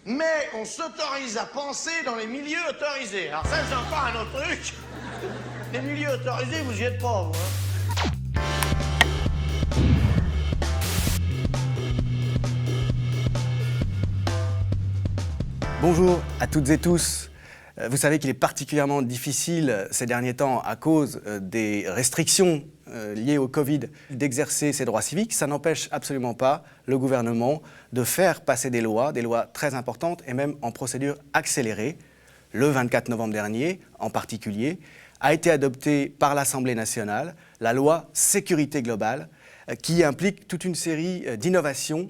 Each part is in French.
mais on s'autorise à penser dans les milieux autorisés. Alors ça, c'est encore un autre truc. Les milieux autorisés, vous y êtes pas, vous, hein. Bonjour à toutes et tous. Vous savez qu'il est particulièrement difficile ces derniers temps, à cause des restrictions liées au Covid, d'exercer ses droits civiques. Ça n'empêche absolument pas le gouvernement de faire passer des lois très importantes et même en procédure accélérée. Le 24 novembre dernier, en particulier, a été adoptée par l'Assemblée nationale la loi sécurité globale qui implique toute une série d'innovations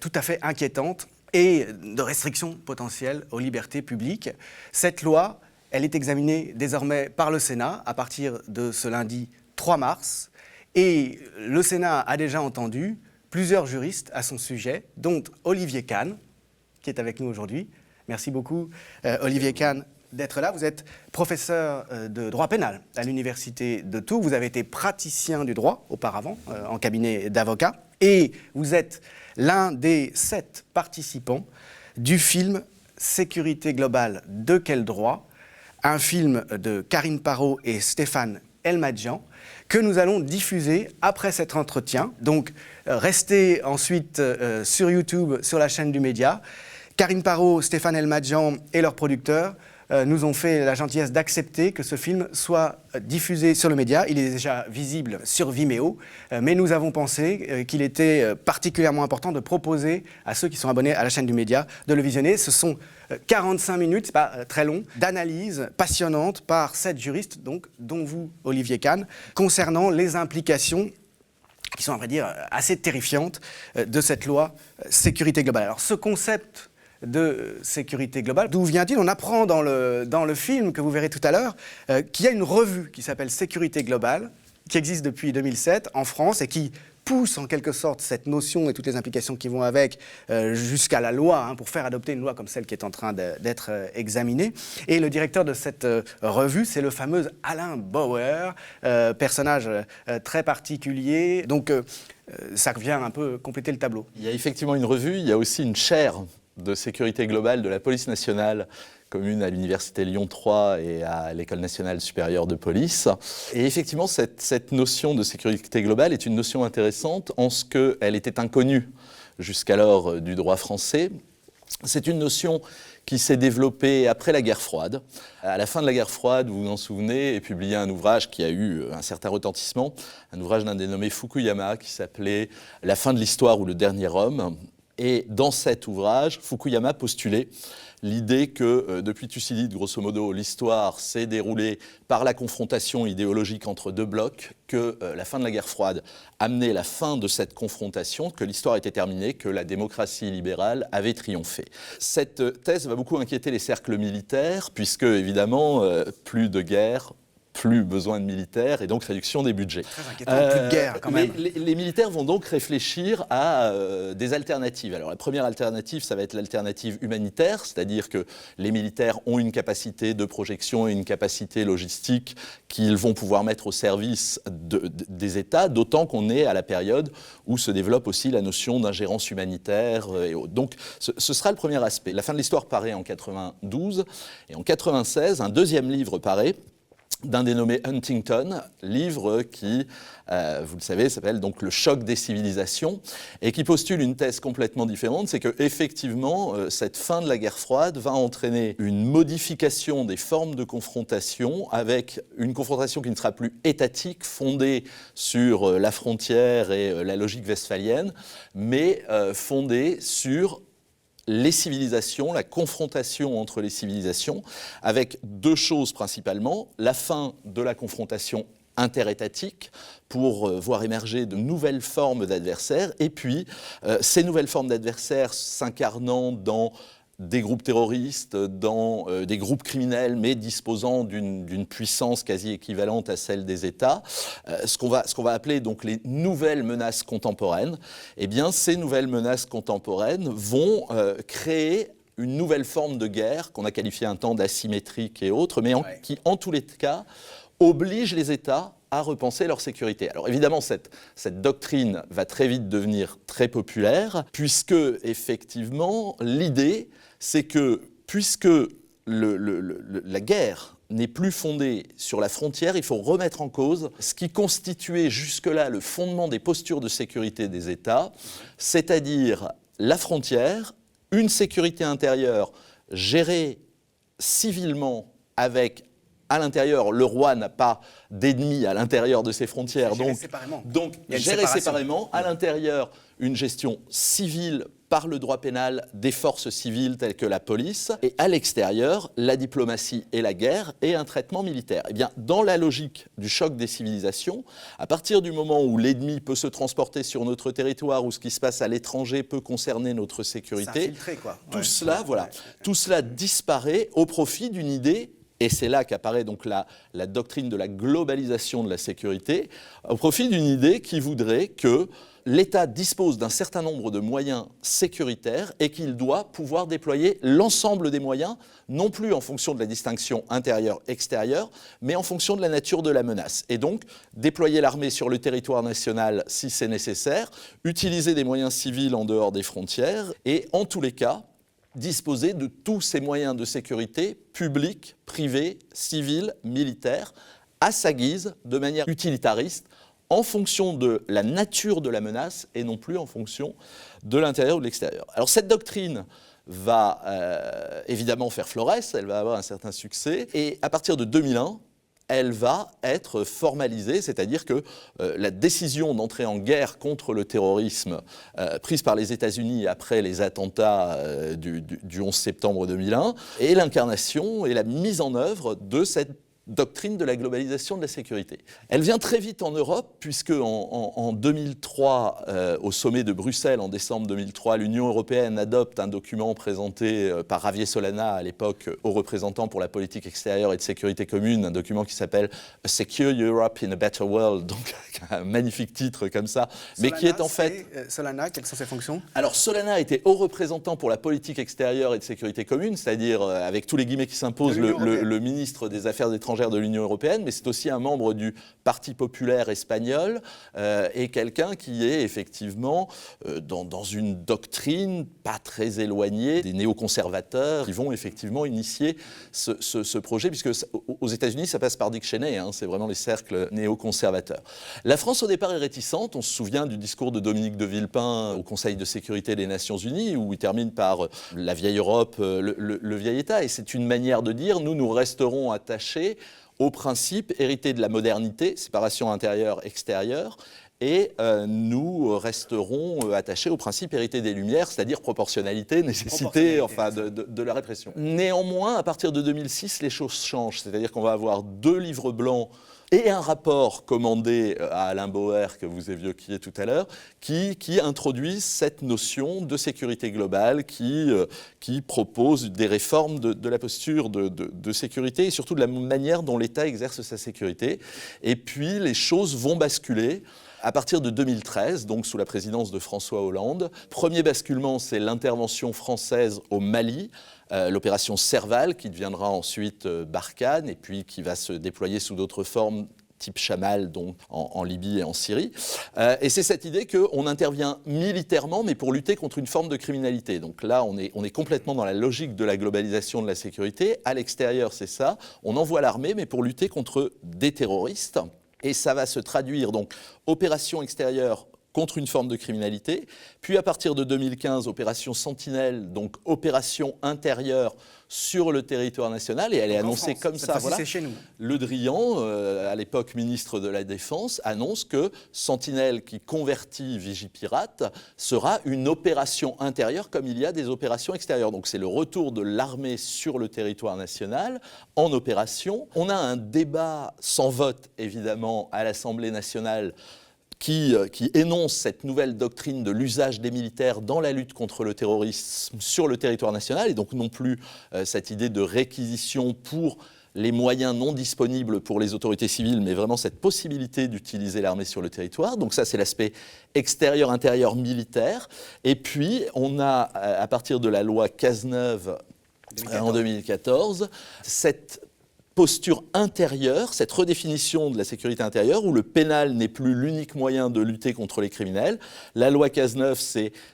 tout à fait inquiétantes et de restrictions potentielles aux libertés publiques. Cette loi, elle est examinée désormais par le Sénat à partir de ce lundi 3 mars. Et le Sénat a déjà entendu plusieurs juristes à son sujet, dont Olivier Kahn, qui est avec nous aujourd'hui. Merci beaucoup, Olivier Kahn, d'être là. Vous êtes professeur de droit pénal à l'Université de Tours. Vous avez été praticien du droit auparavant, en cabinet d'avocat. Et vous êtes l'un des 7 participants du film Sécurité globale, de quel droit ? Un film de Karine Parot et Stéphane Elmadjian que nous allons diffuser après cet entretien. Donc, restez ensuite sur YouTube, sur la chaîne du Média. Karine Parot, Stéphane Elmadjian et leurs producteurs nous ont fait la gentillesse d'accepter que ce film soit diffusé sur le Média. Il est déjà visible sur Vimeo, mais nous avons pensé qu'il était particulièrement important de proposer à ceux qui sont abonnés à la chaîne du Média de le visionner. Ce sont 45 minutes, c'est pas très long, d'analyse passionnante par 7 juristes, donc, dont vous, Olivier Kahn, concernant les implications qui sont, à vrai dire, assez terrifiantes de cette loi sécurité globale. Alors, ce concept de sécurité globale, d'où vient-il ? On apprend dans le film que vous verrez tout à l'heure qu'il y a une revue qui s'appelle Sécurité globale, qui existe depuis 2007 en France et qui pousse en quelque sorte cette notion et toutes les implications qui vont avec jusqu'à la loi, pour faire adopter une loi comme celle qui est en train d'être examinée. Et le directeur de cette revue, c'est le fameux Alain Bauer, personnage très particulier. Donc ça vient un peu compléter le tableau. Il y a effectivement une revue, il y a aussi une chaire de sécurité globale de la police nationale commune à l'université Lyon 3 et à l'École nationale supérieure de police. Et effectivement, cette notion de sécurité globale est une notion intéressante en ce qu'elle était inconnue jusqu'alors du droit français. C'est une notion qui s'est développée après la guerre froide. À la fin de la guerre froide, vous vous en souvenez, est publié un ouvrage qui a eu un certain retentissement, un ouvrage d'un dénommé Fukuyama qui s'appelait « La fin de l'histoire ou le dernier homme ». Et dans cet ouvrage, Fukuyama postulait l'idée que, depuis Thucydide, grosso modo, l'histoire s'est déroulée par la confrontation idéologique entre 2 blocs, que la fin de la guerre froide amenait la fin de cette confrontation, que l'histoire était terminée, que la démocratie libérale avait triomphé. Cette thèse va beaucoup inquiéter les cercles militaires, puisque, évidemment, plus de guerre, plus besoin de militaires et donc réduction des budgets. Très inquiétant, plus de guerre quand même. Les militaires vont donc réfléchir à des alternatives. Alors la première alternative, ça va être l'alternative humanitaire, c'est-à-dire que les militaires ont une capacité de projection et une capacité logistique qu'ils vont pouvoir mettre au service des États, d'autant qu'on est à la période où se développe aussi la notion d'ingérence humanitaire et autres. Donc ce sera le premier aspect. La fin de l'histoire paraît en 92 et en 96, un deuxième livre paraît d'un dénommé Huntington, livre qui, vous le savez, s'appelle donc « Le choc des civilisations » et qui postule une thèse complètement différente, c'est qu'effectivement, cette fin de la guerre froide va entraîner une modification des formes de confrontation avec une confrontation qui ne sera plus étatique, fondée sur la frontière et la logique westphalienne, mais fondée sur les civilisations, la confrontation entre les civilisations, avec 2 choses principalement, la fin de la confrontation interétatique pour voir émerger de nouvelles formes d'adversaires, et puis ces nouvelles formes d'adversaires s'incarnant dans des groupes terroristes, dans des groupes criminels, mais disposant d'une puissance quasi équivalente à celle des États, ce qu'on va appeler donc les nouvelles menaces contemporaines. Eh bien, ces nouvelles menaces contemporaines vont créer une nouvelle forme de guerre qu'on a qualifiée un temps d'asymétrique et autres, mais qui, en tous les cas, oblige les États à repenser leur sécurité. Alors évidemment, cette doctrine va très vite devenir très populaire, puisque effectivement, l'idée, c'est que puisque la guerre n'est plus fondée sur la frontière, il faut remettre en cause ce qui constituait jusque-là le fondement des postures de sécurité des États, c'est-à-dire la frontière, une sécurité intérieure gérée civilement avec, à l'intérieur, le roi n'a pas d'ennemis à l'intérieur de ses frontières, donc géré séparément, à l'intérieur, une gestion civile par le droit pénal des forces civiles telles que la police, et à l'extérieur, la diplomatie et la guerre et un traitement militaire. Eh bien, dans la logique du choc des civilisations, à partir du moment où l'ennemi peut se transporter sur notre territoire, où ce qui se passe à l'étranger peut concerner notre sécurité, tout cela disparaît au profit d'une idée. Et c'est là qu'apparaît donc la doctrine de la globalisation de la sécurité, au profit d'une idée qui voudrait que l'État dispose d'un certain nombre de moyens sécuritaires et qu'il doit pouvoir déployer l'ensemble des moyens, non plus en fonction de la distinction intérieure-extérieure, mais en fonction de la nature de la menace. Et donc, déployer l'armée sur le territoire national si c'est nécessaire, utiliser des moyens civils en dehors des frontières et, en tous les cas, disposer de tous ces moyens de sécurité publics, privés, civils, militaires, à sa guise, de manière utilitariste, en fonction de la nature de la menace et non plus en fonction de l'intérieur ou de l'extérieur. Alors cette doctrine va évidemment faire florès, elle va avoir un certain succès, et à partir de 2001, elle va être formalisée, c'est-à-dire que la décision d'entrer en guerre contre le terrorisme prise par les États-Unis après les attentats du 11 septembre 2001 est l'incarnation et la mise en œuvre de cette doctrine de la globalisation de la sécurité. Elle vient très vite en Europe, puisque en 2003, au sommet de Bruxelles, en décembre 2003, l'Union européenne adopte un document présenté par Javier Solana, à l'époque haut représentant pour la politique extérieure et de sécurité commune, un document qui s'appelle « A Secure Europe in a Better World », donc un magnifique titre comme ça, mais qui est en fait... Solana, quelles sont ses fonctions? Alors Solana était haut représentant pour la politique extérieure et de sécurité commune, c'est-à-dire, avec tous les guillemets qui s'imposent, le ministre des Affaires étrangères de l'Union européenne, mais c'est aussi un membre du Parti populaire espagnol et quelqu'un qui est effectivement dans une doctrine pas très éloignée des néoconservateurs qui vont effectivement initier ce projet, puisque aux États-Unis, ça passe par Dick Cheney, c'est vraiment les cercles néoconservateurs. La France, au départ, est réticente. On se souvient du discours de Dominique de Villepin au Conseil de sécurité des Nations Unies, où il termine par la vieille Europe, le vieil État. Et c'est une manière de dire, nous resterons attachés au principe hérité de la modernité, séparation intérieure-extérieure, et nous resterons attachés au principe hérité des Lumières, c'est-à-dire proportionnalité, nécessité, de la répression. Néanmoins, à partir de 2006, les choses changent, c'est-à-dire qu'on va avoir 2 livres blancs et un rapport commandé à Alain Bauer, que vous évoquiez tout à l'heure, qui introduisent cette notion de sécurité globale, qui propose des réformes de la posture de sécurité et surtout de la manière dont l'État exerce sa sécurité. Et puis, les choses vont basculer à partir de 2013, donc sous la présidence de François Hollande. Premier basculement, c'est l'intervention française au Mali, l'opération Serval, qui deviendra ensuite Barkhane, et puis qui va se déployer sous d'autres formes, type Chamal, donc en Libye et en Syrie. Et c'est cette idée qu'on intervient militairement, mais pour lutter contre une forme de criminalité. Donc là, on est complètement dans la logique de la globalisation de la sécurité. À l'extérieur, c'est ça. On envoie l'armée, mais pour lutter contre des terroristes. Et ça va se traduire, donc, opération extérieure contre une forme de criminalité. Puis à partir de 2015, opération Sentinelle, donc opération intérieure sur le territoire national. Et elle est annoncée comme ça. Voilà. C'est chez nous. Le Drian, à l'époque ministre de la Défense, annonce que Sentinelle, qui convertit Vigipirate, sera une opération intérieure comme il y a des opérations extérieures. Donc c'est le retour de l'armée sur le territoire national en opération. On a un débat sans vote, évidemment, à l'Assemblée nationale qui énonce cette nouvelle doctrine de l'usage des militaires dans la lutte contre le terrorisme sur le territoire national, et donc non plus cette idée de réquisition pour les moyens non disponibles pour les autorités civiles, mais vraiment cette possibilité d'utiliser l'armée sur le territoire. Donc ça, c'est l'aspect extérieur, intérieur, militaire. Et puis, on a, à partir de la loi Cazeneuve en 2014, cette posture intérieure, cette redéfinition de la sécurité intérieure, où le pénal n'est plus l'unique moyen de lutter contre les criminels. La loi Cazeneuve,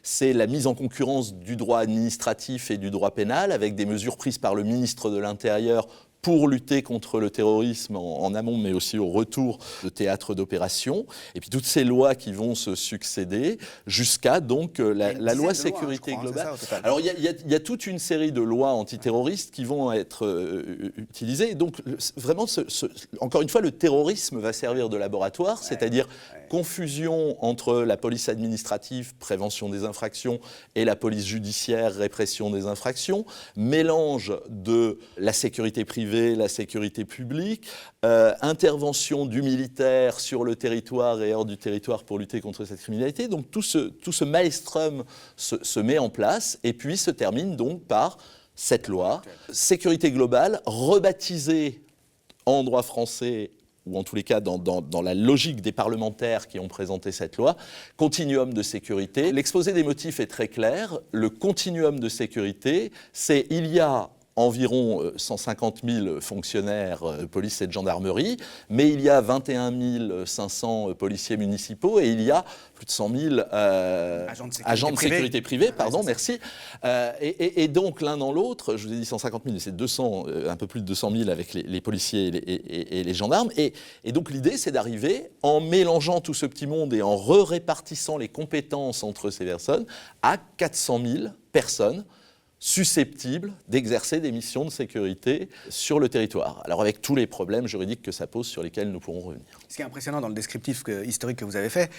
c'est la mise en concurrence du droit administratif et du droit pénal, avec des mesures prises par le ministre de l'Intérieur pour lutter contre le terrorisme en amont, mais aussi au retour de théâtre d'opération. Et puis toutes ces lois qui vont se succéder jusqu'à donc la loi sécurité globale. Alors il y a toute une série de lois antiterroristes qui vont être utilisées. Donc vraiment, encore une fois, le terrorisme va servir de laboratoire, c'est-à-dire confusion entre la police administrative, prévention des infractions, et la police judiciaire, répression des infractions, mélange de la sécurité privée, la sécurité publique, intervention du militaire sur le territoire et hors du territoire pour lutter contre cette criminalité. Donc tout ce maelstrom se met en place et puis se termine donc par cette loi, sécurité globale, rebaptisée en droit français, ou en tous les cas dans la logique des parlementaires qui ont présenté cette loi, continuum de sécurité. L'exposé des motifs est très clair. Le continuum de sécurité, c'est il y a environ 150 000 fonctionnaires de police et de gendarmerie, mais il y a 21 500 policiers municipaux et il y a plus de 100 000 agents de sécurité privée. Pardon, merci. Et donc, l'un dans l'autre, je vous ai dit 150 000, c'est 200, un peu plus de 200 000 avec les policiers et les gendarmes. Et donc, l'idée, c'est d'arriver, en mélangeant tout ce petit monde et en répartissant les compétences entre ces personnes, à 400 000 personnes susceptibles d'exercer des missions de sécurité sur le territoire. Alors avec tous les problèmes juridiques que ça pose sur lesquels nous pourrons revenir. Ce qui est impressionnant dans le descriptif historique que vous avez fait,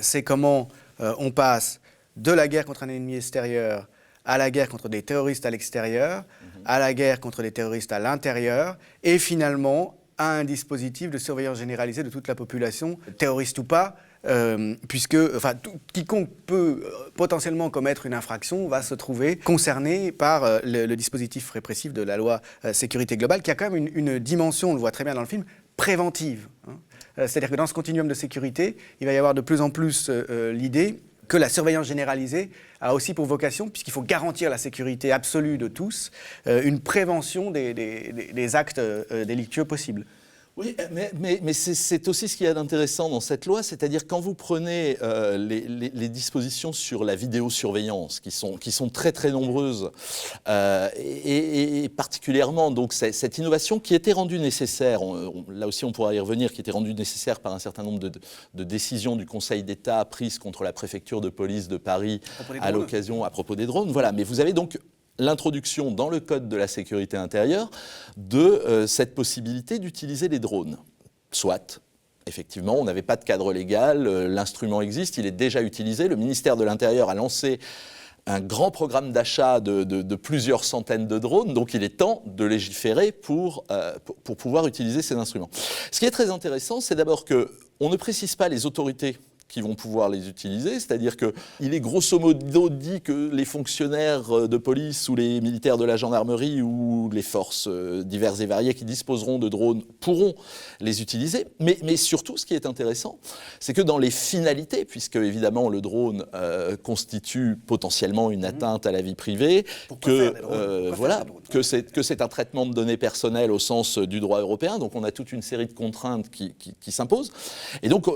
c'est comment on passe de la guerre contre un ennemi extérieur à la guerre contre des terroristes à l'extérieur, à la guerre contre des terroristes à l'intérieur, et finalement à un dispositif de surveillance généralisée de toute la population, terroriste ou pas, puisque quiconque peut potentiellement commettre une infraction va se trouver concerné par le dispositif répressif de la loi sécurité globale, qui a quand même une dimension, on le voit très bien dans le film, préventive. C'est-à-dire que dans ce continuum de sécurité, il va y avoir de plus en plus l'idée que la surveillance généralisée a aussi pour vocation, puisqu'il faut garantir la sécurité absolue de tous, une prévention des actes délictueux possibles. Oui, mais c'est aussi ce qu'il y a d'intéressant dans cette loi, c'est-à-dire quand vous prenez les dispositions sur la vidéosurveillance, qui sont très très nombreuses, et particulièrement donc cette innovation qui était rendue nécessaire, là aussi on pourra y revenir, qui était rendue nécessaire par un certain nombre de décisions du Conseil d'État prises contre la préfecture de police de Paris à l'occasion, à propos des drones. Voilà, mais vous avez donc l'introduction dans le Code de la sécurité intérieure de cette possibilité d'utiliser les drones. Soit, effectivement, on n'avait pas de cadre légal, l'instrument existe, il est déjà utilisé. Le ministère de l'Intérieur a lancé un grand programme d'achat de plusieurs centaines de drones, donc il est temps de légiférer pour pouvoir utiliser ces instruments. Ce qui est très intéressant, c'est d'abord qu'on ne précise pas les autorités qui vont pouvoir les utiliser, c'est-à-dire qu'il est grosso modo dit que les fonctionnaires de police ou les militaires de la gendarmerie ou les forces diverses et variées qui disposeront de drones pourront les utiliser, mais surtout ce qui est intéressant, c'est que dans les finalités, puisque évidemment le drone constitue potentiellement une atteinte à la vie privée, que c'est un traitement de données personnelles au sens du droit européen, donc on a toute une série de contraintes qui s'imposent, et donc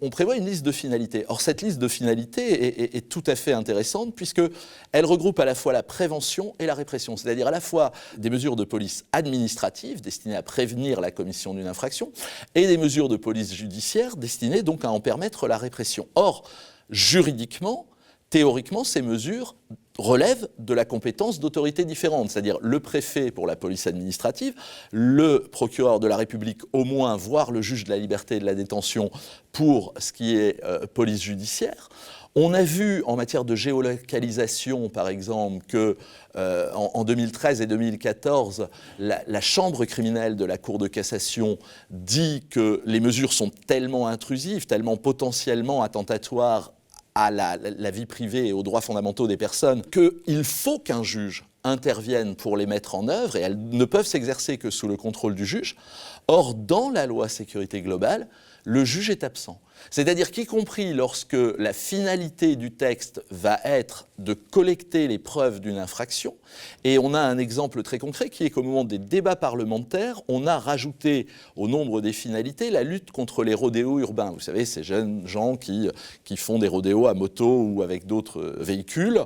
on prévoit une liste de finalités. Or, cette liste de finalités est tout à fait intéressante puisqu'elle regroupe à la fois la prévention et la répression, c'est-à-dire à la fois des mesures de police administrative destinées à prévenir la commission d'une infraction et des mesures de police judiciaire destinées donc à en permettre la répression. Or, juridiquement, théoriquement, ces mesures relèvent de la compétence d'autorités différentes, c'est-à-dire le préfet pour la police administrative, le procureur de la République au moins, voire le juge de la liberté et de la détention pour ce qui est police judiciaire. On a vu en matière de géolocalisation, par exemple, que en 2013 et 2014, la chambre criminelle de la Cour de cassation dit que les mesures sont tellement intrusives, tellement potentiellement attentatoires à la vie privée et aux droits fondamentaux des personnes, qu'il faut qu'un juge intervienne pour les mettre en œuvre, et elles ne peuvent s'exercer que sous le contrôle du juge. Or, dans la loi sécurité globale, le juge est absent. C'est-à-dire qu'y compris lorsque la finalité du texte va être de collecter les preuves d'une infraction, et on a un exemple très concret qui est qu'au moment des débats parlementaires, on a rajouté au nombre des finalités la lutte contre les rodéos urbains. Vous savez, ces jeunes gens qui font des rodéos à moto ou avec d'autres véhicules,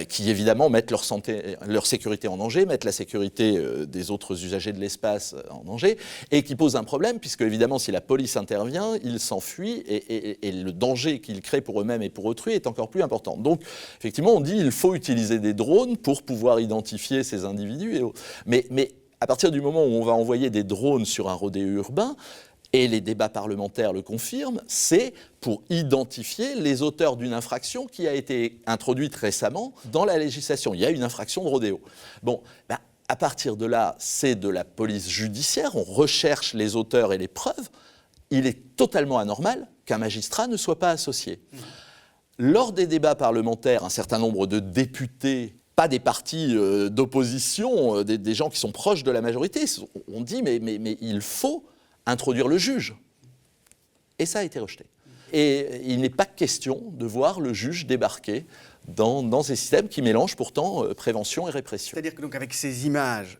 qui évidemment mettent leur sécurité en danger, mettent la sécurité des autres usagers de l'espace en danger, et qui posent un problème, puisque évidemment si la police intervient, ils s'enfuient, et le danger qu'ils créent pour eux-mêmes et pour autrui est encore plus important. Donc, effectivement, on dit qu'il faut utiliser des drones pour pouvoir identifier ces individus. Mais à partir du moment où on va envoyer des drones sur un rodéo urbain, et les débats parlementaires le confirment, c'est pour identifier les auteurs d'une infraction qui a été introduite récemment dans la législation. Il y a une infraction de rodéo. Bon, à partir de là, c'est de la police judiciaire, on recherche les auteurs et les preuves. Il est totalement anormal qu'un magistrat ne soit pas associé. Lors des débats parlementaires, un certain nombre de députés, pas des partis d'opposition, des gens qui sont proches de la majorité, ont dit mais il faut introduire le juge. Et ça a été rejeté. Et il n'est pas question de voir le juge débarquer dans ces systèmes qui mélangent pourtant prévention et répression. C'est-à-dire que donc avec ces images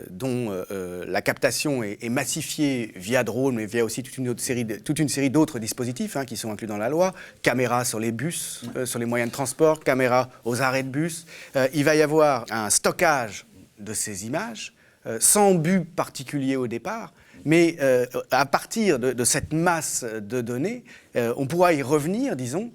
dont la captation est massifiée via drone, mais via aussi toute une série d'autres dispositifs qui sont inclus dans la loi, caméras sur les bus, sur les moyens de transport, caméras aux arrêts de bus, il va y avoir un stockage de ces images sans but particulier au départ. Mais à partir de cette masse de données, on pourra y revenir, disons,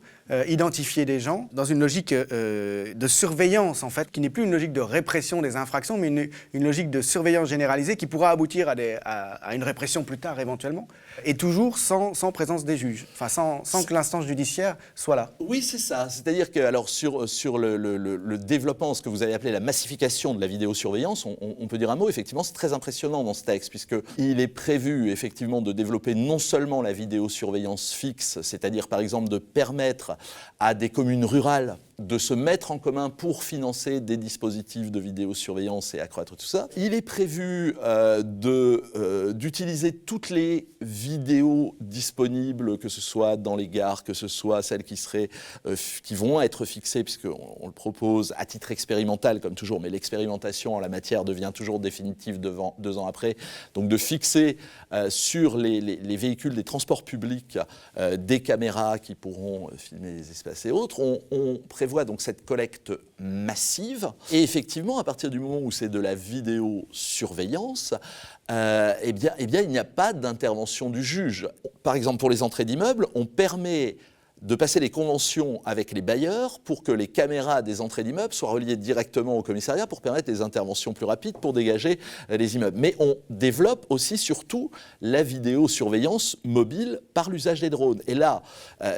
identifier des gens dans une logique de surveillance, en fait, qui n'est plus une logique de répression des infractions, mais une logique de surveillance généralisée qui pourra aboutir à une répression plus tard, éventuellement, et toujours sans présence des juges, enfin sans que l'instance judiciaire soit là. Oui, c'est ça. C'est-à-dire que alors, sur le développement, ce que vous avez appelé la massification de la vidéosurveillance, on peut dire un mot, effectivement, c'est très impressionnant dans ce texte, puisqu'il est prévu, effectivement, de développer non seulement la vidéosurveillance fixe, c'est-à-dire, par exemple, de permettre à des communes rurales de se mettre en commun pour financer des dispositifs de vidéosurveillance et accroître tout ça. Il est prévu d'utiliser toutes les vidéos disponibles, que ce soit dans les gares, que ce soit celles qui vont être fixées, puisqu'on le propose à titre expérimental, comme toujours, mais l'expérimentation en la matière devient toujours définitive 2 ans après. Donc de fixer sur les véhicules des transports publics des caméras qui pourront filmer les espaces et autres. On prévoit donc cette collecte massive. Et effectivement, à partir du moment où c'est de la vidéosurveillance, eh bien, il n'y a pas d'intervention du juge. Par exemple, pour les entrées d'immeubles, on permet de passer les conventions avec les bailleurs pour que les caméras des entrées d'immeubles soient reliées directement au commissariat pour permettre des interventions plus rapides pour dégager les immeubles. Mais on développe aussi, surtout, la vidéosurveillance mobile par l'usage des drones. Et là,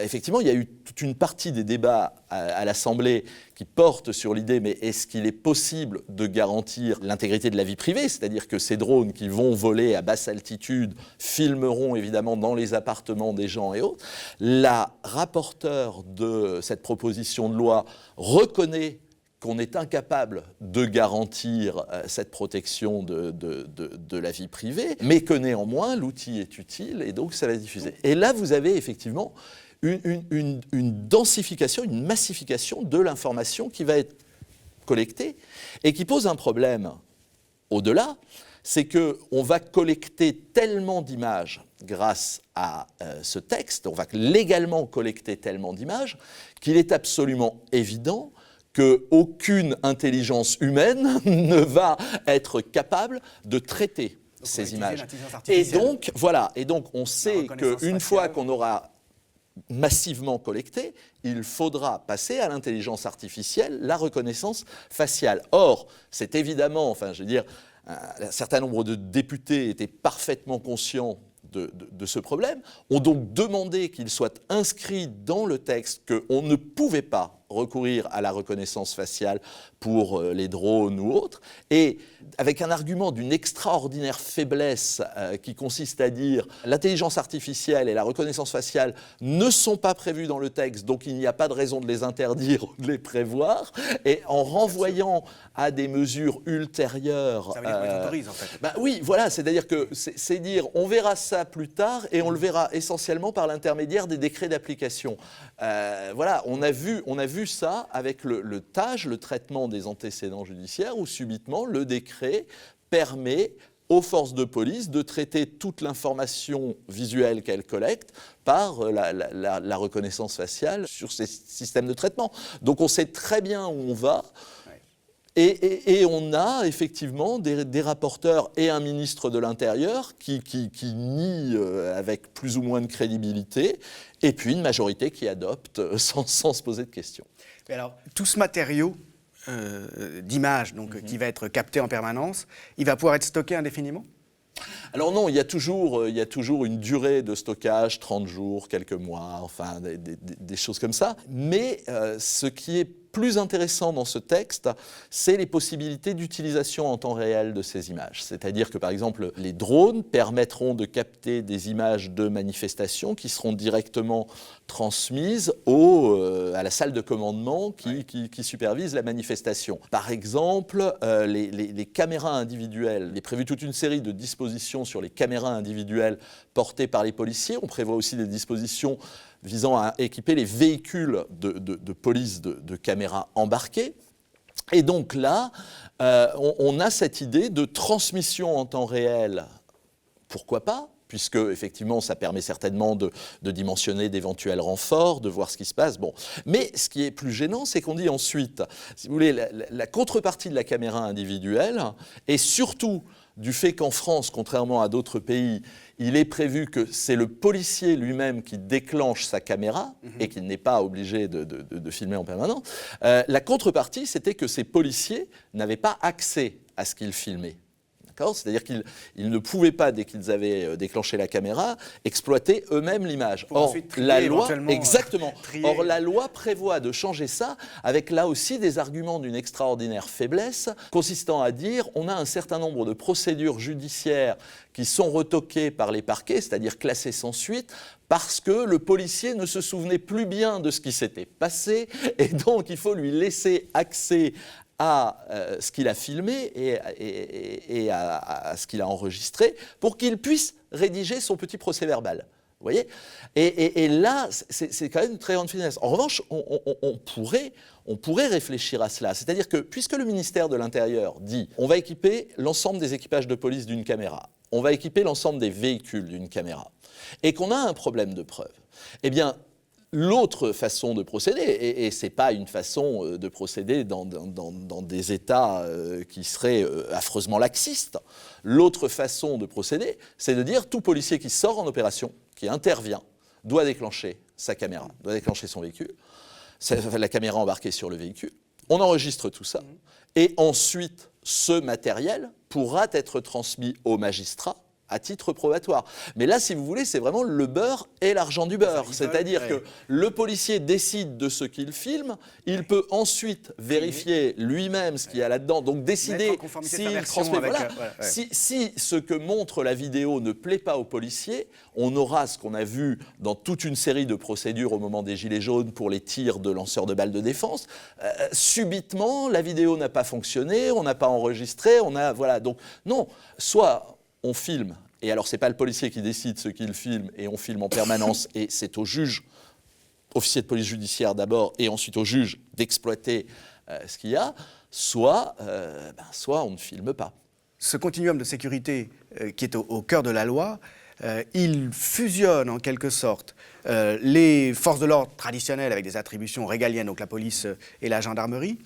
effectivement, il y a eu toute une partie des débats à l'Assemblée qui porte sur l'idée, mais est-ce qu'il est possible de garantir l'intégrité de la vie privée, c'est-à-dire que ces drones qui vont voler à basse altitude filmeront évidemment dans les appartements des gens et autres. La rapporteure de cette proposition de loi reconnaît qu'on est incapable de garantir cette protection de la vie privée, mais que néanmoins l'outil est utile et donc ça va diffuser. Et là, vous avez effectivement une densification, une massification de l'information qui va être collectée et qui pose un problème au-delà, c'est qu'on va collecter tellement d'images grâce à ce texte, on va légalement collecter tellement d'images qu'il est absolument évident qu'aucune intelligence humaine ne va être capable de traiter ces images. Et donc, voilà, on sait qu'une fois qu'on aura massivement collecté, il faudra passer à l'intelligence artificielle, la reconnaissance faciale. Or, c'est évidemment, un certain nombre de députés étaient parfaitement conscients de ce problème, ont donc demandé qu'il soit inscrit dans le texte qu'on ne pouvait pas recourir à la reconnaissance faciale pour les drones ou autres, et avec un argument d'une extraordinaire faiblesse qui consiste à dire l'intelligence artificielle et la reconnaissance faciale ne sont pas prévues dans le texte, donc il n'y a pas de raison de les interdire ou de les prévoir, et en renvoyant à des mesures ultérieures... Ça veut dire qu'on les autorise, en fait. Bah oui, voilà, c'est-à-dire que c'est dire on verra ça plus tard et on le verra essentiellement par l'intermédiaire des décrets d'application. Voilà, on a vu ça avec le TAJ, le traitement des antécédents judiciaires, où subitement le décret permet aux forces de police de traiter toute l'information visuelle qu'elles collectent par la reconnaissance faciale sur ces systèmes de traitement. Donc on sait très bien où on va. Et on a effectivement des rapporteurs et un ministre de l'Intérieur qui nient avec plus ou moins de crédibilité, et puis une majorité qui adopte sans se poser de questions. Mais alors, tout ce matériau d'images qui va être capté en permanence, il va pouvoir être stocké indéfiniment ? Alors non, il y a toujours une durée de stockage, 30 jours, quelques mois, enfin des choses comme ça. Mais ce qui est plus intéressant dans ce texte, c'est les possibilités d'utilisation en temps réel de ces images. C'est-à-dire que, par exemple, les drones permettront de capter des images de manifestations qui seront directement transmises à la salle de commandement qui supervise la manifestation. Par exemple, les caméras individuelles. Il est prévu toute une série de dispositions sur les caméras individuelles portées par les policiers. On prévoit aussi des dispositions visant à équiper les véhicules de police de caméras embarquées. Et donc là, on a cette idée de transmission en temps réel. Pourquoi pas ? Puisque, effectivement, ça permet certainement de dimensionner d'éventuels renforts, de voir ce qui se passe. Bon. Mais ce qui est plus gênant, c'est qu'on dit ensuite, si vous voulez, la contrepartie de la caméra individuelle, et surtout du fait qu'en France, contrairement à d'autres pays, il est prévu que c'est le policier lui-même qui déclenche sa caméra et qu'il n'est pas obligé de filmer en permanence. La contrepartie, c'était que ces policiers n'avaient pas accès à ce qu'ils filmaient. C'est-à-dire qu'ils ne pouvaient pas, dès qu'ils avaient déclenché la caméra, exploiter eux-mêmes l'image. Or, la loi, exactement. Or, la loi prévoit de changer ça, avec là aussi des arguments d'une extraordinaire faiblesse, consistant à dire on a un certain nombre de procédures judiciaires qui sont retoquées par les parquets, c'est-à-dire classées sans suite, parce que le policier ne se souvenait plus bien de ce qui s'était passé, et donc il faut lui laisser accès à ce qu'il a filmé et à ce qu'il a enregistré pour qu'il puisse rédiger son petit procès-verbal. Vous voyez ? Et là, c'est quand même une très grande finesse. En revanche, on pourrait réfléchir à cela. C'est-à-dire que, puisque le ministère de l'Intérieur dit on va équiper l'ensemble des équipages de police d'une caméra, on va équiper l'ensemble des véhicules d'une caméra, et qu'on a un problème de preuve, eh bien, l'autre façon de procéder, et ce n'est pas une façon de procéder dans des États qui seraient affreusement laxistes, l'autre façon de procéder, c'est de dire tout policier qui sort en opération, qui intervient, doit déclencher sa caméra, doit déclencher son véhicule, la caméra embarquée sur le véhicule, on enregistre tout ça, et ensuite ce matériel pourra être transmis au magistrat à titre probatoire. Mais là, si vous voulez, c'est vraiment le beurre et l'argent du beurre. C'est-à-dire que le policier décide de ce qu'il filme, il peut ensuite vérifier lui-même ce qu'il y a là-dedans, donc décider s'il transmet. Voilà. Si ce que montre la vidéo ne plaît pas au policier, on aura ce qu'on a vu dans toute une série de procédures au moment des Gilets jaunes pour les tirs de lanceurs de balles de défense. Subitement, la vidéo n'a pas fonctionné, on n'a pas enregistré, voilà. Donc non, soit on filme, et alors c'est pas le policier qui décide ce qu'il filme, et on filme en permanence, et c'est au juge, officier de police judiciaire d'abord, et ensuite au juge d'exploiter ce qu'il y a, soit on ne filme pas. Ce continuum de sécurité qui est au cœur de la loi, il fusionne en quelque sorte les forces de l'ordre traditionnelles avec des attributions régaliennes, donc la police et la gendarmerie,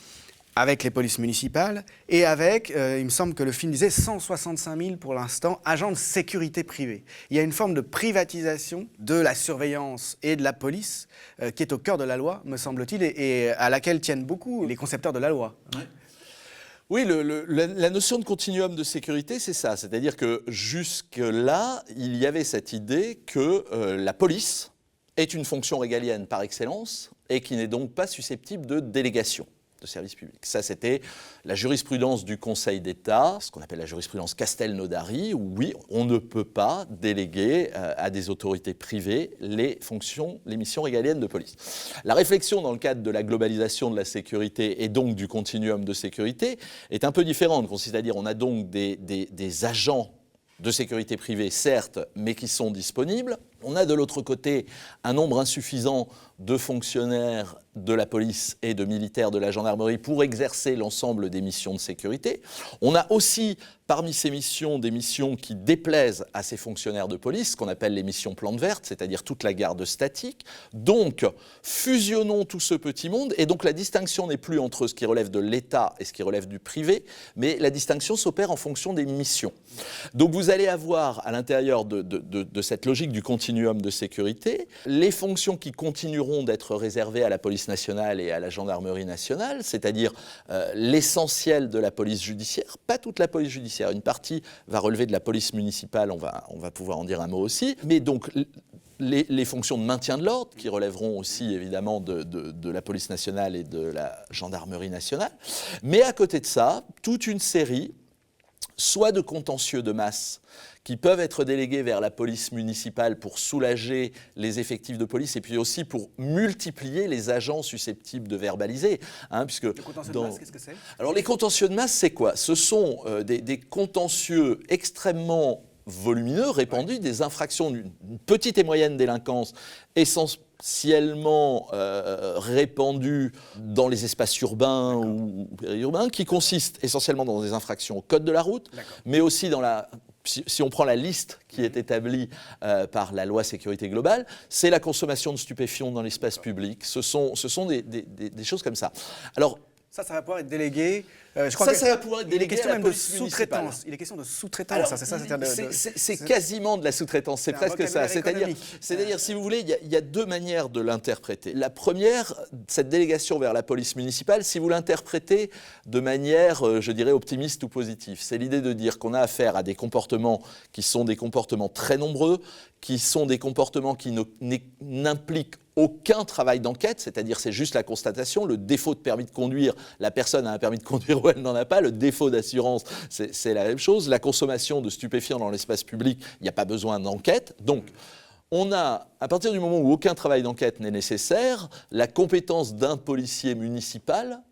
avec les polices municipales, et avec, il me semble que le film disait, 165 000 pour l'instant, agents de sécurité privée. Il y a une forme de privatisation de la surveillance et de la police qui est au cœur de la loi, me semble-t-il, et à laquelle tiennent beaucoup les concepteurs de la loi. Ouais. Oui, la notion de continuum de sécurité, c'est ça. C'est-à-dire que jusque-là, il y avait cette idée que la police est une fonction régalienne par excellence et qui n'est donc pas susceptible de délégation de service public. Ça, c'était la jurisprudence du Conseil d'État, ce qu'on appelle la jurisprudence Castelnaudary, où oui, on ne peut pas déléguer à des autorités privées les fonctions, les missions régaliennes de police. La réflexion dans le cadre de la globalisation de la sécurité et donc du continuum de sécurité est un peu différente. C'est-à-dire on a donc des agents de sécurité privée, certes, mais qui sont disponibles. On a de l'autre côté un nombre insuffisant de fonctionnaires de la police et de militaires de la gendarmerie pour exercer l'ensemble des missions de sécurité. On a aussi parmi ces missions des missions qui déplaisent à ces fonctionnaires de police, ce qu'on appelle les missions plante verte, c'est-à-dire toute la garde statique. Donc, fusionnons tout ce petit monde, et donc la distinction n'est plus entre ce qui relève de l'État et ce qui relève du privé, mais la distinction s'opère en fonction des missions. Donc vous allez avoir à l'intérieur de cette logique du continuum de sécurité, les fonctions qui continueront d'être réservées à la police nationale et à la gendarmerie nationale, c'est-à-dire l'essentiel de la police judiciaire, pas toute la police judiciaire, une partie va relever de la police municipale, on va pouvoir en dire un mot aussi, mais donc les fonctions de maintien de l'ordre, qui relèveront aussi évidemment de la police nationale et de la gendarmerie nationale, mais à côté de ça, toute une série, soit de contentieux de masse, qui peuvent être délégués vers la police municipale pour soulager les effectifs de police et puis aussi pour multiplier les agents susceptibles de verbaliser. Puisque le contentieux de masse, qu'est-ce que c'est ? Alors les contentieux de masse, c'est quoi ? Ce sont des contentieux extrêmement volumineux, répandus, des infractions d'une petite et moyenne délinquance essentiellement répandues dans les espaces urbains ou périurbains, qui consistent essentiellement dans des infractions au code de la route, mais aussi dans si on prend la liste qui est établie par la loi sécurité globale, c'est la consommation de stupéfiants dans l'espace public. Ce sont des choses comme ça. Alors, ça va pouvoir être délégué. Ça va pouvoir être délégué à la police municipale. Il est question de sous-traitance. C'est quasiment de la sous-traitance, c'est presque ça. C'est-à-dire, si vous voulez, il y a deux manières de l'interpréter. La première, cette délégation vers la police municipale, si vous l'interprétez de manière, je dirais, optimiste ou positive, c'est l'idée de dire qu'on a affaire à des comportements qui sont des comportements très nombreux, qui sont des comportements qui n'impliquent aucun travail d'enquête, c'est-à-dire c'est juste la constatation, le défaut de permis de conduire, la personne a un permis de conduire ou elle n'en a pas, le défaut d'assurance, c'est la même chose, la consommation de stupéfiants dans l'espace public, il n'y a pas besoin d'enquête, donc on a, à partir du moment où aucun travail d'enquête n'est nécessaire, la compétence d'un policier municipal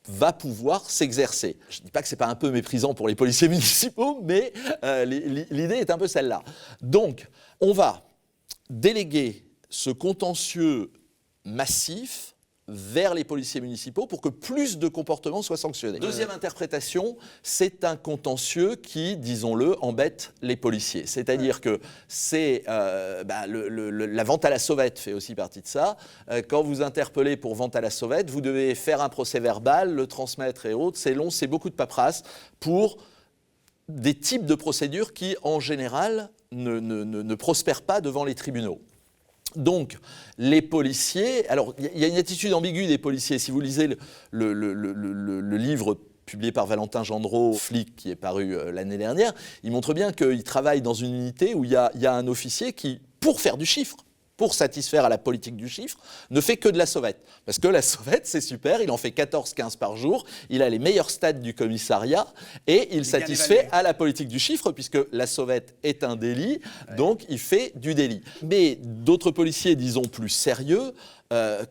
va pouvoir s'exercer. Je ne dis pas que ce n'est pas un peu méprisant pour les policiers municipaux, mais l'idée est un peu celle-là. Donc, on va déléguer ce contentieux massif vers les policiers municipaux pour que plus de comportements soient sanctionnés. Deuxième interprétation, c'est un contentieux qui, disons-le, embête les policiers. C'est-à-dire que c'est la vente à la sauvette fait aussi partie de ça. Quand vous interpellez pour vente à la sauvette, vous devez faire un procès verbal, le transmettre et autres. C'est long, c'est beaucoup de paperasse pour des types de procédures qui, en général, ne prospèrent pas devant les tribunaux. Donc, les policiers... Alors, il y a une attitude ambiguë des policiers. Si vous lisez le livre publié par Valentin Gendreau, Flic, qui est paru l'année dernière, il montre bien qu'il travaille dans une unité où il y a un officier qui, pour faire du chiffre, pour satisfaire à la politique du chiffre, ne fait que de la sauvette. Parce que la sauvette, c'est super, il en fait 14-15 par jour, il a les meilleurs stades du commissariat et il satisfait à la politique du chiffre, puisque la sauvette est un délit, donc il fait du délit. Mais d'autres policiers, disons plus sérieux,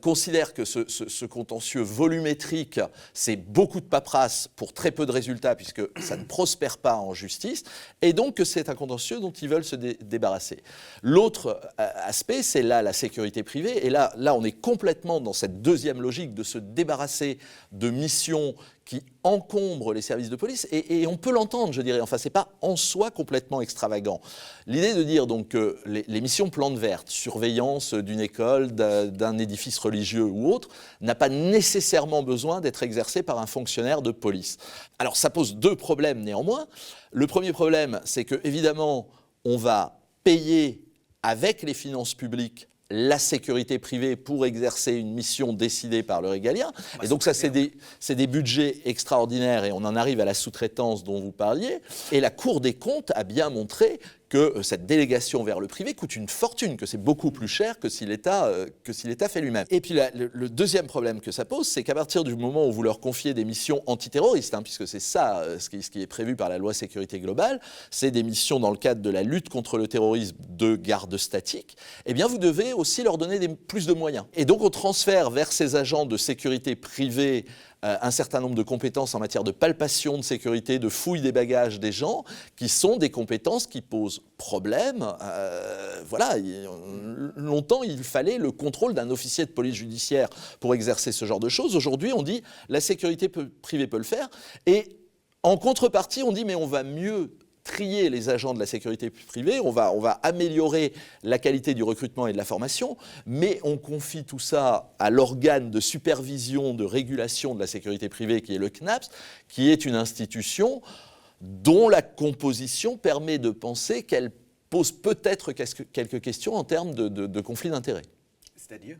considèrent que ce contentieux volumétrique, c'est beaucoup de paperasse pour très peu de résultats, puisque ça ne prospère pas en justice, et donc que c'est un contentieux dont ils veulent se débarrasser. L'autre aspect, c'est là la sécurité privée, et là on est complètement dans cette deuxième logique de se débarrasser de missions qui encombre les services de police, et on peut l'entendre, je dirais. Enfin, c'est pas en soi complètement extravagant. L'idée de dire donc que les missions plante verte, surveillance d'une école, d'un édifice religieux ou autre, n'a pas nécessairement besoin d'être exercée par un fonctionnaire de police. Alors, ça pose deux problèmes néanmoins. Le premier problème, c'est que évidemment, on va payer avec les finances publiques la sécurité privée pour exercer une mission décidée par le régalien. Et donc ça, c'est des budgets extraordinaires, et on en arrive à la sous-traitance dont vous parliez. Et la Cour des comptes a bien montré que cette délégation vers le privé coûte une fortune, que c'est beaucoup plus cher que si l'État fait lui-même. Et puis le deuxième problème que ça pose, c'est qu'à partir du moment où vous leur confiez des missions antiterroristes, puisque c'est ça ce qui est prévu par la loi sécurité globale, c'est des missions dans le cadre de la lutte contre le terrorisme de garde statique, eh bien vous devez aussi leur donner plus de moyens. Et donc on transfère vers ces agents de sécurité privée un certain nombre de compétences en matière de palpation de sécurité, de fouille des bagages des gens, qui sont des compétences qui posent problème. Voilà, longtemps, il fallait le contrôle d'un officier de police judiciaire pour exercer ce genre de choses. Aujourd'hui, on dit la sécurité privée peut le faire. Et en contrepartie, on dit mais on va mieux trier les agents de la sécurité privée, on va améliorer la qualité du recrutement et de la formation, mais on confie tout ça à l'organe de supervision, de régulation de la sécurité privée qui est le CNAPS, qui est une institution dont la composition permet de penser qu'elle pose peut-être quelques questions en termes de conflit d'intérêts. C'est-à-dire ?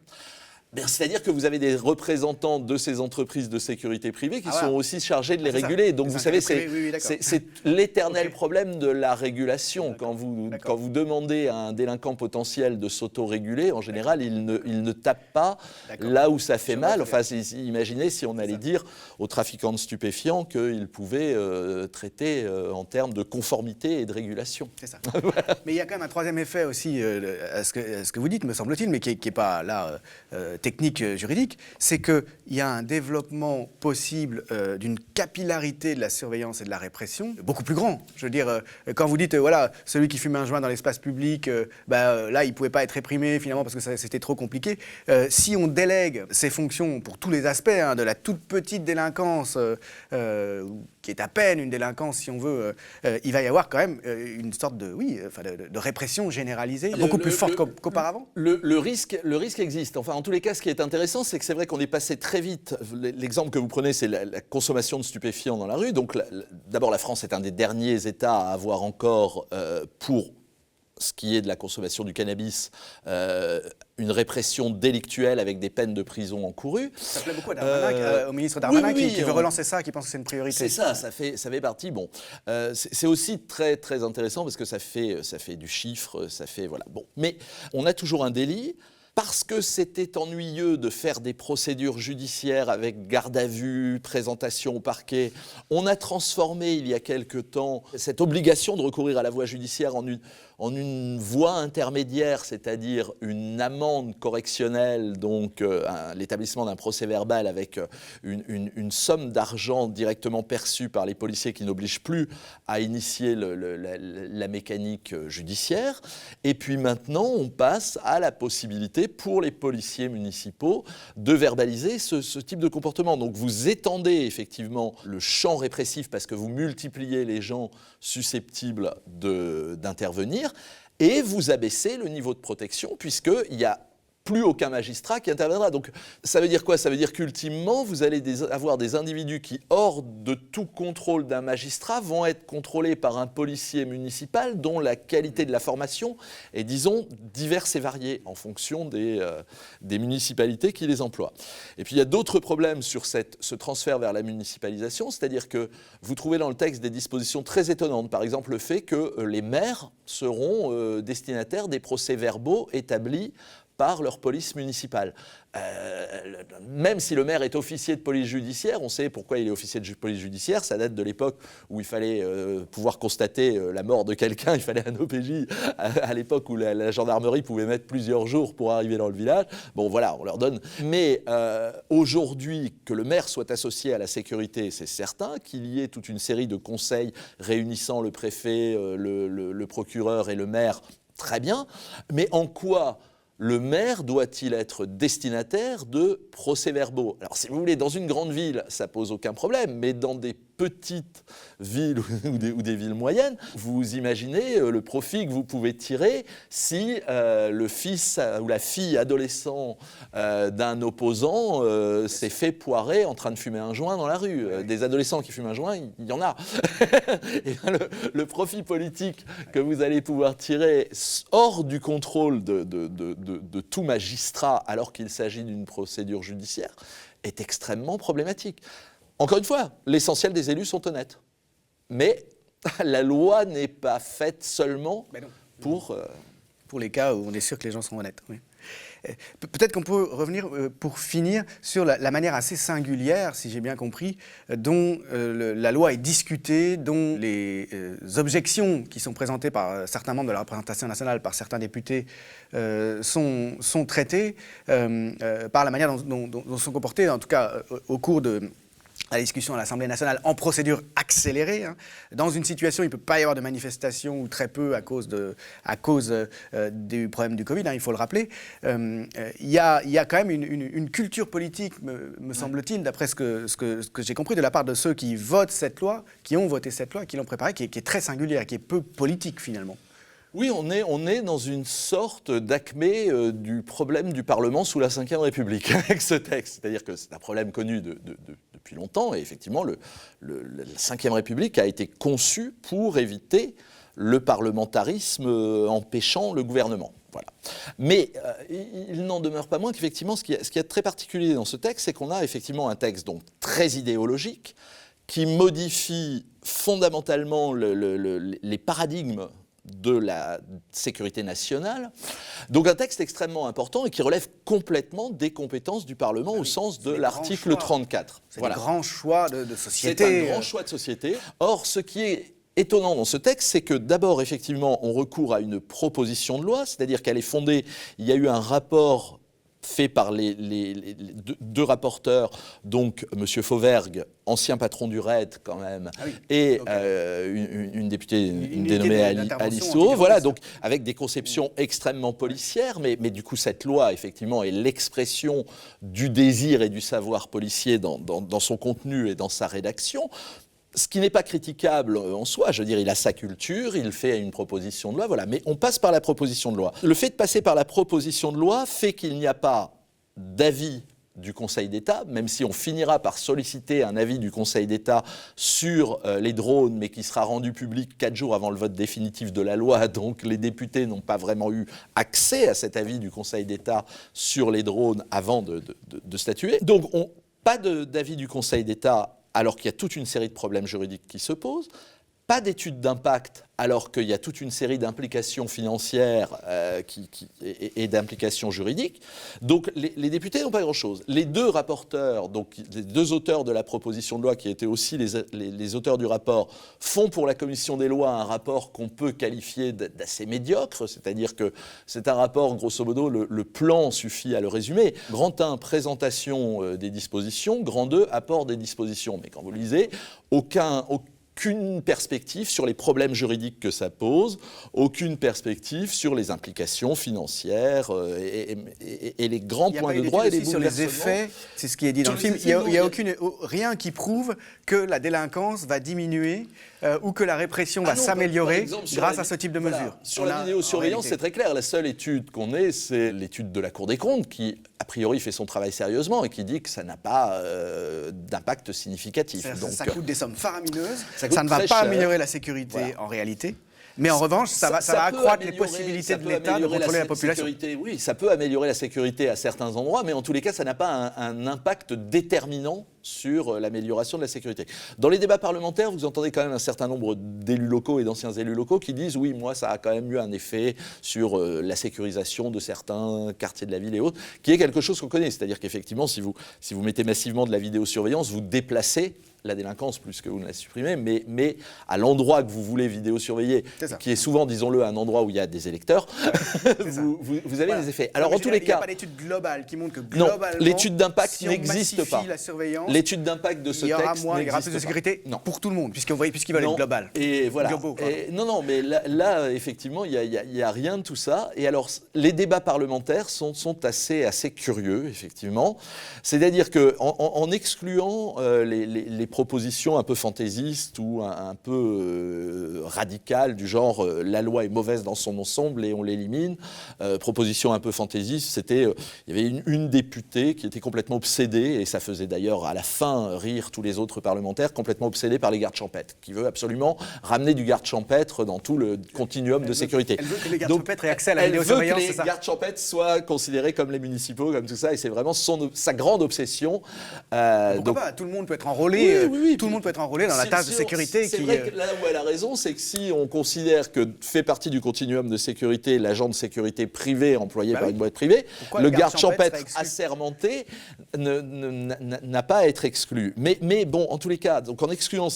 C'est-à-dire que vous avez des représentants de ces entreprises de sécurité privée qui sont aussi chargés de les réguler. Ça. Donc vous savez, c'est l'éternel problème de la régulation. Quand vous demandez à un délinquant potentiel de s'auto-réguler, en général, il ne tape pas là où ça fait mal. Enfin, imaginez si on allait dire aux trafiquants de stupéfiants qu'ils pouvaient traiter en termes de conformité et de régulation. C'est ça. Mais il y a quand même un troisième effet aussi à ce que vous dites, me semble-t-il, mais qui n'est pas là... technique juridique, c'est qu'il y a un développement possible d'une capillarité de la surveillance et de la répression beaucoup plus grand. Je veux dire, quand vous dites, voilà, celui qui fume un joint dans l'espace public, là, il ne pouvait pas être réprimé finalement parce que c'était trop compliqué. Si on délègue ces fonctions pour tous les aspects, de la toute petite délinquance, qui est à peine une délinquance si on veut, il va y avoir quand même une sorte de répression généralisée, beaucoup plus forte qu'auparavant. Le risque existe. Enfin, en tous les cas, ce qui est intéressant, c'est que c'est vrai qu'on est passé très vite. L'exemple que vous prenez, c'est la consommation de stupéfiants dans la rue. Donc, d'abord, la France est un des derniers États à avoir encore, pour ce qui est de la consommation du cannabis, une répression délictuelle avec des peines de prison encourues. Ça plaît beaucoup à au ministre Darmanin qui veut relancer ça, qui pense que c'est une priorité. C'est ça, ça fait partie. Bon, c'est aussi très, très intéressant parce que ça fait du chiffre, ça fait... Voilà. Bon. Mais on a toujours un délit. Parce que c'était ennuyeux de faire des procédures judiciaires avec garde à vue, présentation au parquet, on a transformé il y a quelque temps cette obligation de recourir à la voie judiciaire en une voie intermédiaire, c'est-à-dire une amende correctionnelle, donc l'établissement d'un procès-verbal avec une somme d'argent directement perçue par les policiers qui n'oblige plus à initier la mécanique judiciaire. Et puis maintenant, on passe à la possibilité pour les policiers municipaux de verbaliser ce type de comportement. Donc vous étendez effectivement le champ répressif parce que vous multipliez les gens susceptibles d'intervenir et vous abaissez le niveau de protection puisqu'il y a plus aucun magistrat qui interviendra. Donc ça veut dire quoi ? Ça veut dire qu'ultimement, vous allez avoir des individus qui, hors de tout contrôle d'un magistrat, vont être contrôlés par un policier municipal dont la qualité de la formation est, disons, diverse et variée en fonction des municipalités qui les emploient. Et puis il y a d'autres problèmes sur ce transfert vers la municipalisation, c'est-à-dire que vous trouvez dans le texte des dispositions très étonnantes. Par exemple, le fait que les maires seront destinataires des procès-verbaux établis par leur police municipale. Même si le maire est officier de police judiciaire, on sait pourquoi il est officier de police judiciaire, ça date de l'époque où il fallait pouvoir constater la mort de quelqu'un, il fallait un OPJ, à l'époque où la gendarmerie pouvait mettre plusieurs jours pour arriver dans le village. Bon voilà, on leur donne. Mais aujourd'hui, que le maire soit associé à la sécurité, c'est certain, qu'il y ait toute une série de conseils réunissant le préfet, le procureur et le maire, très bien. Mais en quoi le maire doit-il être destinataire de procès-verbaux ? Alors, si vous voulez, dans une grande ville, ça pose aucun problème, mais dans des petites villes ou des villes moyennes, vous imaginez le profit que vous pouvez tirer si le fils ou la fille adolescent d'un opposant s'est fait poirer en train de fumer un joint dans la rue. Des adolescents qui fument un joint, il y en a. Et le profit politique que vous allez pouvoir tirer hors du contrôle de tout magistrat alors qu'il s'agit d'une procédure judiciaire est extrêmement problématique. Encore une fois, l'essentiel des élus sont honnêtes. Mais La loi n'est pas faite seulement Ben non. pour les cas où on est sûr que les gens sont honnêtes. Oui. Peut-être qu'on peut revenir, pour finir, sur la manière assez singulière, si j'ai bien compris, dont la loi est discutée, dont les objections qui sont présentées par certains membres de la représentation nationale, par certains députés, sont traitées par la manière dont sont comportées, en tout cas au cours de la discussion à l'Assemblée nationale en procédure accélérée. Hein. Dans une situation, il ne peut pas y avoir de manifestation ou très peu à cause du problème du Covid, hein, il faut le rappeler. Il y a quand même une culture politique, me semble-t-il, d'après ce que j'ai compris de la part de ceux qui votent cette loi, qui ont voté cette loi, qui l'ont préparée, qui est très singulière, qui est peu politique finalement. Oui, on est dans une sorte d'acmé du problème du Parlement sous la Ve République avec ce texte. C'est-à-dire que c'est un problème connu depuis longtemps et effectivement, la Ve République a été conçue pour éviter le parlementarisme empêchant le gouvernement. Voilà. Mais il n'en demeure pas moins qu'effectivement, ce qui est très particulier dans ce texte, c'est qu'on a effectivement un texte donc très idéologique qui modifie fondamentalement les paradigmes de la sécurité nationale. Donc un texte extrêmement important et qui relève complètement des compétences du Parlement au sens de l'article 34. C'est un grand choix de société. C'est un grand choix de société. Or, ce qui est étonnant dans ce texte, c'est que d'abord, effectivement, on recourt à une proposition de loi, c'est-à-dire qu'elle est fondée, il y a eu un rapport fait par les deux rapporteurs, donc M. Fauvergue, ancien patron du RAID quand même, et une députée dénommée Alice Thau, voilà, donc avec des conceptions extrêmement policières, mais du coup cette loi effectivement est l'expression du désir et du savoir policier dans son contenu et dans sa rédaction. Ce qui n'est pas critiquable en soi, je veux dire, il a sa culture, il fait une proposition de loi, voilà. Mais on passe par la proposition de loi. Le fait de passer par la proposition de loi fait qu'il n'y a pas d'avis du Conseil d'État, même si on finira par solliciter un avis du Conseil d'État sur les drones, mais qui sera rendu public 4 jours avant le vote définitif de la loi. Donc les députés n'ont pas vraiment eu accès à cet avis du Conseil d'État sur les drones avant de statuer. Donc pas d'avis du Conseil d'État alors qu'il y a toute une série de problèmes juridiques qui se posent, pas d'études d'impact alors qu'il y a toute une série d'implications financières et d'implications juridiques. Donc les députés n'ont pas grand-chose. Les deux rapporteurs, donc les deux auteurs de la proposition de loi qui étaient aussi les auteurs du rapport, font pour la commission des lois un rapport qu'on peut qualifier d'assez médiocre, c'est-à-dire que c'est un rapport, grosso modo, le plan suffit à le résumer. Grand 1, présentation des dispositions, grand 2, apport des dispositions. Mais quand vous lisez, aucune perspective sur les problèmes juridiques que ça pose, aucune perspective sur les implications financières et les grands points de droit et les bouleversements. Sur les effets, c'est ce qui est dit dans le film, il n'y a rien qui prouve que la délinquance va diminuer ou que la répression va s'améliorer grâce à ce type de mesures. Voilà, sur la vidéosurveillance, c'est très clair. La seule étude qu'on ait, c'est l'étude de la Cour des comptes qui, a priori, fait son travail sérieusement et qui dit que ça n'a pas d'impact significatif. Donc, ça coûte des sommes faramineuses, ça ne va pas améliorer la sécurité en réalité. Mais en revanche, ça va accroître les possibilités de l'État de contrôler la population. Oui, ça peut améliorer la sécurité à certains endroits, mais en tous les cas, ça n'a pas un impact déterminant sur l'amélioration de la sécurité. Dans les débats parlementaires, vous entendez quand même un certain nombre d'élus locaux et d'anciens élus locaux qui disent « oui, moi, ça a quand même eu un effet sur la sécurisation de certains quartiers de la ville et autres », qui est quelque chose qu'on connaît. C'est-à-dire qu'effectivement, si vous mettez massivement de la vidéosurveillance, vous déplacez la délinquance plus que vous ne la supprimez, mais à l'endroit que vous voulez vidéosurveiller, qui est souvent, disons-le, un endroit où il y a des électeurs, vous avez des effets. Alors, en tous les cas... Il n'y a pas d'étude globale qui montre que globalement... Non, l'étude d'impact n'existe pas. La surveillance, l'étude d'impact de ce texte n'existe pas. Il y aura plus de sécurité pour tout le monde, puisqu'ils veulent être global. Et voilà. Non, mais là effectivement, il n'y a rien de tout ça. Et alors, les débats parlementaires sont assez curieux, effectivement. C'est-à-dire qu'en excluant les propositions un peu fantaisystes ou un peu radicales, du genre la loi est mauvaise dans son ensemble et on l'élimine, proposition un peu fantaisiste, il y avait une députée qui était complètement obsédée, et ça faisait d'ailleurs à la fin rire tous les autres parlementaires, complètement obsédée par les gardes champêtres, qui veut absolument ramener du garde champêtre dans tout le continuum de sécurité. Elle veut que les gardes champêtres aient accès à la vidéosurveillance, c'est ça ? Elle veut que les gardes champêtres soient considérés comme les municipaux, comme tout ça, et c'est vraiment sa grande obsession. Pourquoi pas ? Tout le monde peut être enrôlé oui. tout le monde peut être enrôlé dans la tâche de sécurité. C'est vrai que là où elle a raison, c'est que si on considère que fait partie du continuum de sécurité l'agent de sécurité privé employé par une boîte privée, le garde champêtre assermenté n'a pas à être exclu. Mais bon, en tous les cas, donc en excluant,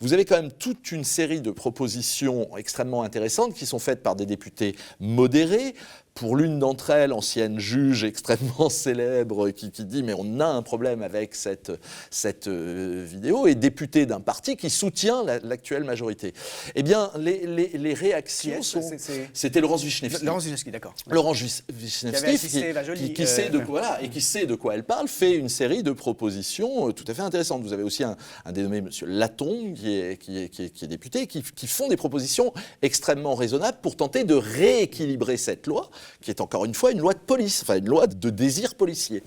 vous avez quand même toute une série de propositions extrêmement intéressantes qui sont faites par des députés modérés. Pour l'une d'entre elles, ancienne juge extrêmement célèbre, qui dit « mais on a un problème avec cette vidéo », et députée d'un parti qui soutient l'actuelle majorité. Eh bien, les réactions sont... C'était Laurence Vichnievsky. Laurence Vichnievsky, d'accord. Laurence Vichnievsky, qui sait de quoi elle parle, fait une série de propositions tout à fait intéressantes. Vous avez aussi un dénommé M. Laton, qui est député, qui font des propositions extrêmement raisonnables pour tenter de rééquilibrer cette loi, qui est encore une fois une loi de police, enfin une loi de désir policier.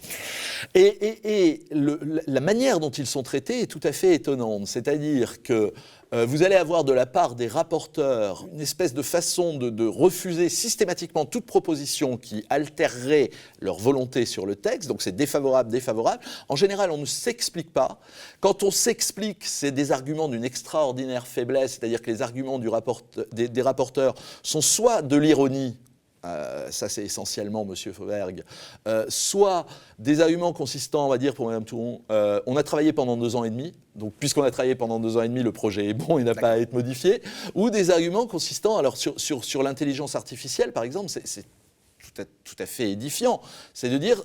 Et la manière dont ils sont traités est tout à fait étonnante. C'est-à-dire que vous allez avoir de la part des rapporteurs une espèce de façon de refuser systématiquement toute proposition qui altérerait leur volonté sur le texte. Donc c'est défavorable, défavorable. En général, on ne s'explique pas. Quand on s'explique, c'est des arguments d'une extraordinaire faiblesse, c'est-à-dire que les arguments des rapporteurs sont soit de l'ironie, ça c'est essentiellement M. Fauvergue, soit des arguments consistant, on va dire pour Mme Touron, on a travaillé pendant 2 ans et demi, donc puisqu'on a travaillé pendant 2 ans et demi, le projet est bon, il n'a pas à être modifié, ou des arguments consistant, alors sur l'intelligence artificielle par exemple, c'est tout à fait édifiant, c'est de dire...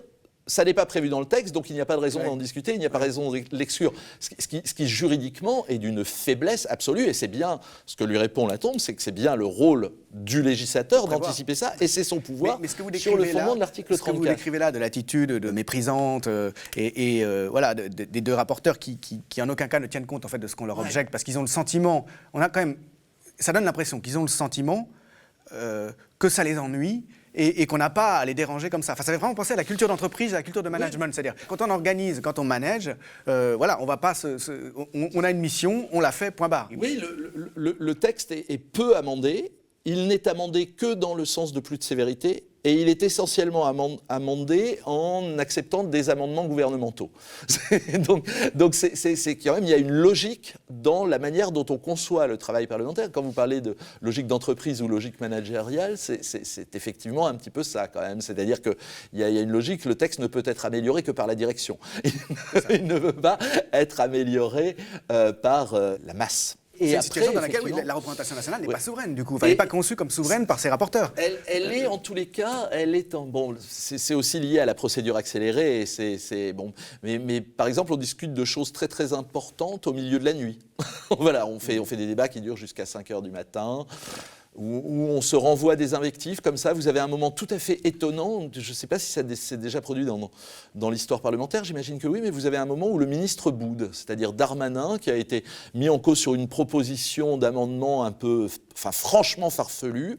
Ça n'est pas prévu dans le texte, donc il n'y a pas de raison d'en discuter, il n'y a pas de raison de l'exclure. Ce qui juridiquement est d'une faiblesse absolue, et c'est bien ce que lui répond Latombe, c'est que c'est bien le rôle du législateur d'anticiper ça, et c'est son pouvoir sur le fondement de l'article 34. Ce que vous décrivez là, de l'attitude méprisante, voilà, des 2 rapporteurs qui en aucun cas ne tiennent compte en fait, de ce qu'on leur objecte, parce qu'ils ont le sentiment, on a quand même, ça donne l'impression qu'ils ont le sentiment que ça les ennuie, et qu'on n'a pas à les déranger comme ça. Enfin, ça fait vraiment penser à la culture d'entreprise, à la culture de management. C'est-à-dire, quand on organise, quand on manage, voilà, on va pas on a une mission, on la fait, point barre. Oui, le texte est peu amendé. Il n'est amendé que dans le sens de plus de sévérité. Et il est essentiellement amendé en acceptant des amendements gouvernementaux. donc c'est quand même, il y a une logique dans la manière dont on conçoit le travail parlementaire. Quand vous parlez de logique d'entreprise ou logique managériale, c'est effectivement un petit peu ça quand même. C'est-à-dire qu'il y a une logique, le texte ne peut être amélioré que par la direction. Il ne peut pas être amélioré par la masse. C'est une situation dans laquelle la représentation nationale n'est pas souveraine, du coup. Elle n'est pas conçue comme souveraine par ses rapporteurs. Elle est, en tous les cas, bon, c'est aussi lié à la procédure accélérée. Bon, mais par exemple, on discute de choses très très importantes au milieu de la nuit. Voilà, on fait des débats qui durent jusqu'à 5h du matin. Où on se renvoie des invectives, comme ça, vous avez un moment tout à fait étonnant, je ne sais pas si ça s'est déjà produit dans l'histoire parlementaire, j'imagine que oui, mais vous avez un moment où le ministre boude, c'est-à-dire Darmanin, qui a été mis en cause sur une proposition d'amendement un peu, enfin franchement farfelue,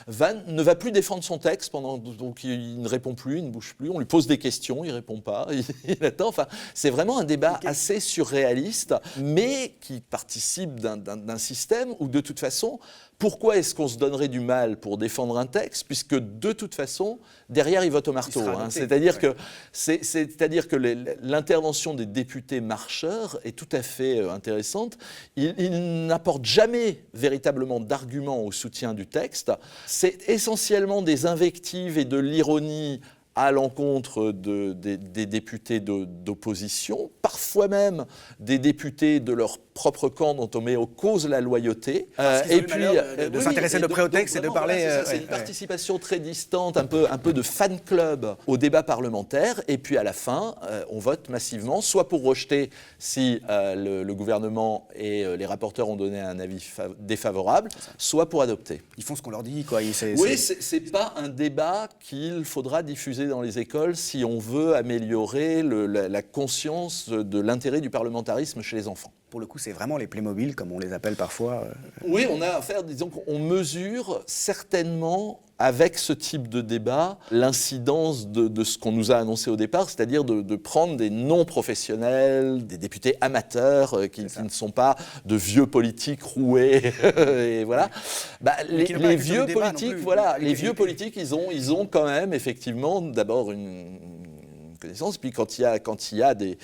ne va plus défendre son texte, donc il ne répond plus, il ne bouge plus, on lui pose des questions, il ne répond pas, il attend. Enfin, c'est vraiment un débat assez surréaliste, mais qui participe d'un système où, de toute façon, pourquoi est-ce qu'on se donnerait du mal pour défendre un texte, puisque, de toute façon, derrière, il vote au marteau. C'est-à-dire que l'intervention des députés marcheurs est tout à fait intéressante. Ils n'apportent jamais véritablement d'arguments au soutien du texte. C'est essentiellement des invectives et de l'ironie à l'encontre des députés d'opposition, parfois même des députés de leur propre camp dont on met en cause la loyauté. Et puis de s'intéresser de près au texte et de parler. C'est une participation très distante, un peu de fan club au débat parlementaire. Et puis à la fin, on vote massivement, soit pour rejeter si le gouvernement et les rapporteurs ont donné un avis défavorable, soit pour adopter. Ils font ce qu'on leur dit, quoi. C'est pas un débat qu'il faudra diffuser dans les écoles si on veut améliorer la conscience de l'intérêt du parlementarisme chez les enfants. Pour le coup, c'est vraiment les Playmobil, comme on les appelle parfois. Oui, on a affaire, disons qu'on mesure certainement, avec ce type de débat, l'incidence de ce qu'on nous a annoncé au départ, c'est-à-dire de prendre des non-professionnels, des députés amateurs qui ne sont pas de vieux politiques roués, et voilà. Les vieux politiques, voilà, les vieux politiques, ils ont quand même effectivement d'abord une prendre connaissance. Puis quand il y a des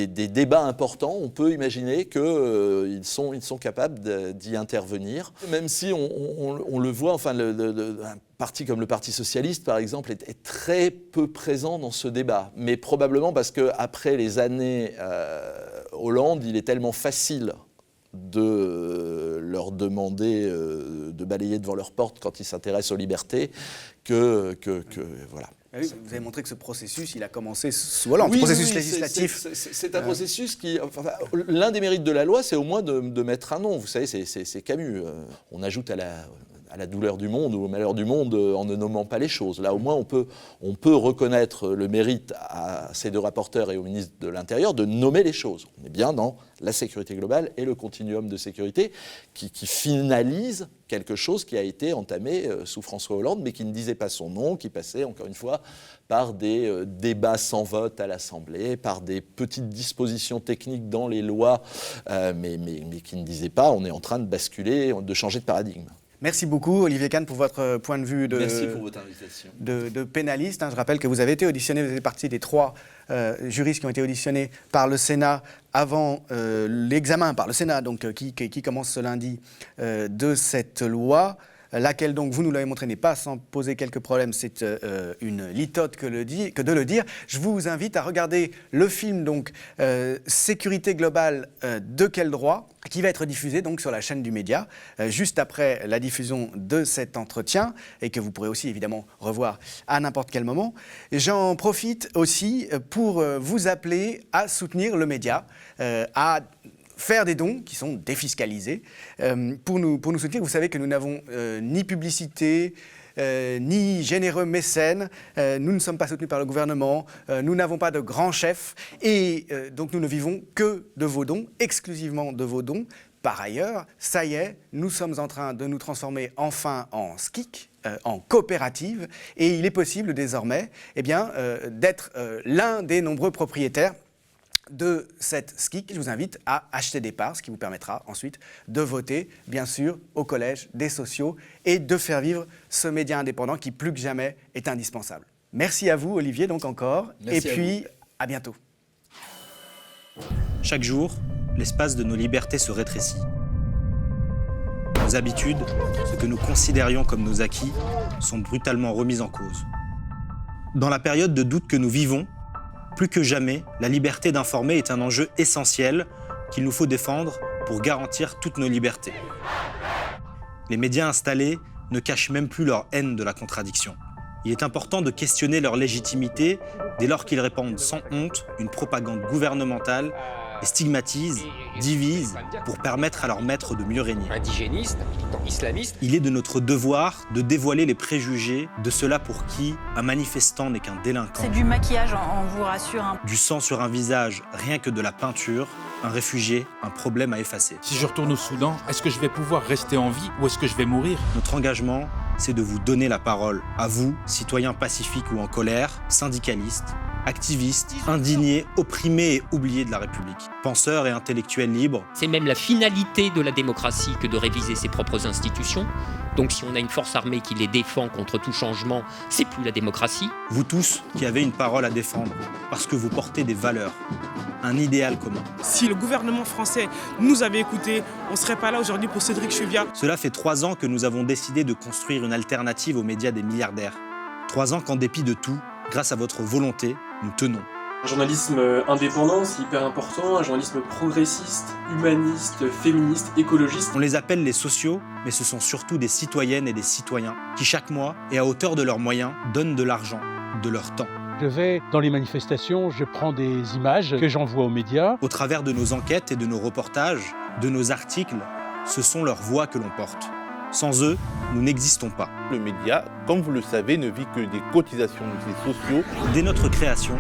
débats importants, on peut imaginer qu'ils sont capables d'y intervenir. Même si on le voit, enfin, un parti comme le Parti socialiste, par exemple, est très peu présent dans ce débat. Mais probablement parce qu'après les années Hollande, il est tellement facile de leur demander de balayer devant leur porte quand ils s'intéressent aux libertés que voilà. Oui, vous avez montré que ce processus, il a commencé sous Hollande, processus législatif. C'est un processus qui... Enfin, l'un des mérites de la loi, c'est au moins de mettre un nom. Vous savez, c'est Camus. On ajoute à la douleur du monde ou au malheur du monde en ne nommant pas les choses. Là, au moins, on peut reconnaître le mérite à ces deux rapporteurs et au ministre de l'Intérieur de nommer les choses. On est bien dans la sécurité globale et le continuum de sécurité qui finalise quelque chose qui a été entamé sous François Hollande, mais qui ne disait pas son nom, qui passait, encore une fois, par des débats sans vote à l'Assemblée, par des petites dispositions techniques dans les lois, mais qui ne disaient pas on est en train de basculer, de changer de paradigme. Merci beaucoup, Olivier Kahn, pour votre point de vue Merci pour votre invitation. De pénaliste. Je rappelle que vous avez été auditionné, vous êtes partie des 3 juristes qui ont été auditionnés par le Sénat avant l'examen par le Sénat, donc, qui commence ce lundi, de cette loi. Laquelle, donc, vous nous l'avez montré, n'est pas sans poser quelques problèmes. C'est une litote que de le dire. Je vous invite à regarder le film, donc, Sécurité globale, de quel droit, qui va être diffusé donc, sur la chaîne du Média, juste après la diffusion de cet entretien, et que vous pourrez aussi, évidemment, revoir à n'importe quel moment. J'en profite aussi pour vous appeler à soutenir le Média, à faire des dons qui sont défiscalisés pour nous soutenir. Vous savez que nous n'avons ni publicité, ni généreux mécènes. Nous ne sommes pas soutenus par le gouvernement. Nous n'avons pas de grands chefs. Et donc nous ne vivons que de vos dons, exclusivement de vos dons. Par ailleurs, ça y est, nous sommes en train de nous transformer enfin en SCIC, en coopérative. Et il est possible désormais d'être l'un des nombreux propriétaires de cette SCIC. Je vous invite à acheter des parts, ce qui vous permettra ensuite de voter, bien sûr, au Collège des sociaux et de faire vivre ce média indépendant qui, plus que jamais, est indispensable. Merci à vous, Olivier, donc encore. Merci et puis, à bientôt. Chaque jour, l'espace de nos libertés se rétrécit. Nos habitudes, ce que nous considérions comme nos acquis, sont brutalement remises en cause. Dans la période de doute que nous vivons, plus que jamais, la liberté d'informer est un enjeu essentiel qu'il nous faut défendre pour garantir toutes nos libertés. Les médias installés ne cachent même plus leur haine de la contradiction. Il est important de questionner leur légitimité dès lors qu'ils répandent sans honte une propagande gouvernementale et stigmatisent, divisent pour permettre à leurs maîtres de mieux régner. Indigéniste, islamiste. Il est de notre devoir de dévoiler les préjugés de ceux-là pour qui un manifestant n'est qu'un délinquant. C'est du maquillage, on vous rassure. Du sang sur un visage, rien que de la peinture, un réfugié, un problème à effacer. Si je retourne au Soudan, est-ce que je vais pouvoir rester en vie ou est-ce que je vais mourir? Notre engagement, c'est de vous donner la parole. À vous, citoyens pacifiques ou en colère, syndicalistes, activistes, indignés, opprimés et oubliés de la République. Penseurs et intellectuels libres. C'est même la finalité de la démocratie que de réviser ses propres institutions. Donc si on a une force armée qui les défend contre tout changement, c'est plus la démocratie. Vous tous qui avez une parole à défendre, parce que vous portez des valeurs, un idéal commun. Si le gouvernement français nous avait écoutés, on ne serait pas là aujourd'hui pour Cédric Chevia. Cela fait 3 ans que nous avons décidé de construire une alternative aux médias des milliardaires. 3 ans qu'en dépit de tout, grâce à votre volonté, nous tenons. Un journalisme indépendant, c'est hyper important, un journalisme progressiste, humaniste, féministe, écologiste. On les appelle les sociaux, mais ce sont surtout des citoyennes et des citoyens qui, chaque mois, et à hauteur de leurs moyens, donnent de l'argent, de leur temps. Je vais dans les manifestations, je prends des images que j'envoie aux médias. Au travers de nos enquêtes et de nos reportages, de nos articles, ce sont leurs voix que l'on porte. Sans eux, nous n'existons pas. Le média, comme vous le savez, ne vit que des cotisations de ses sociaux. Dès notre création,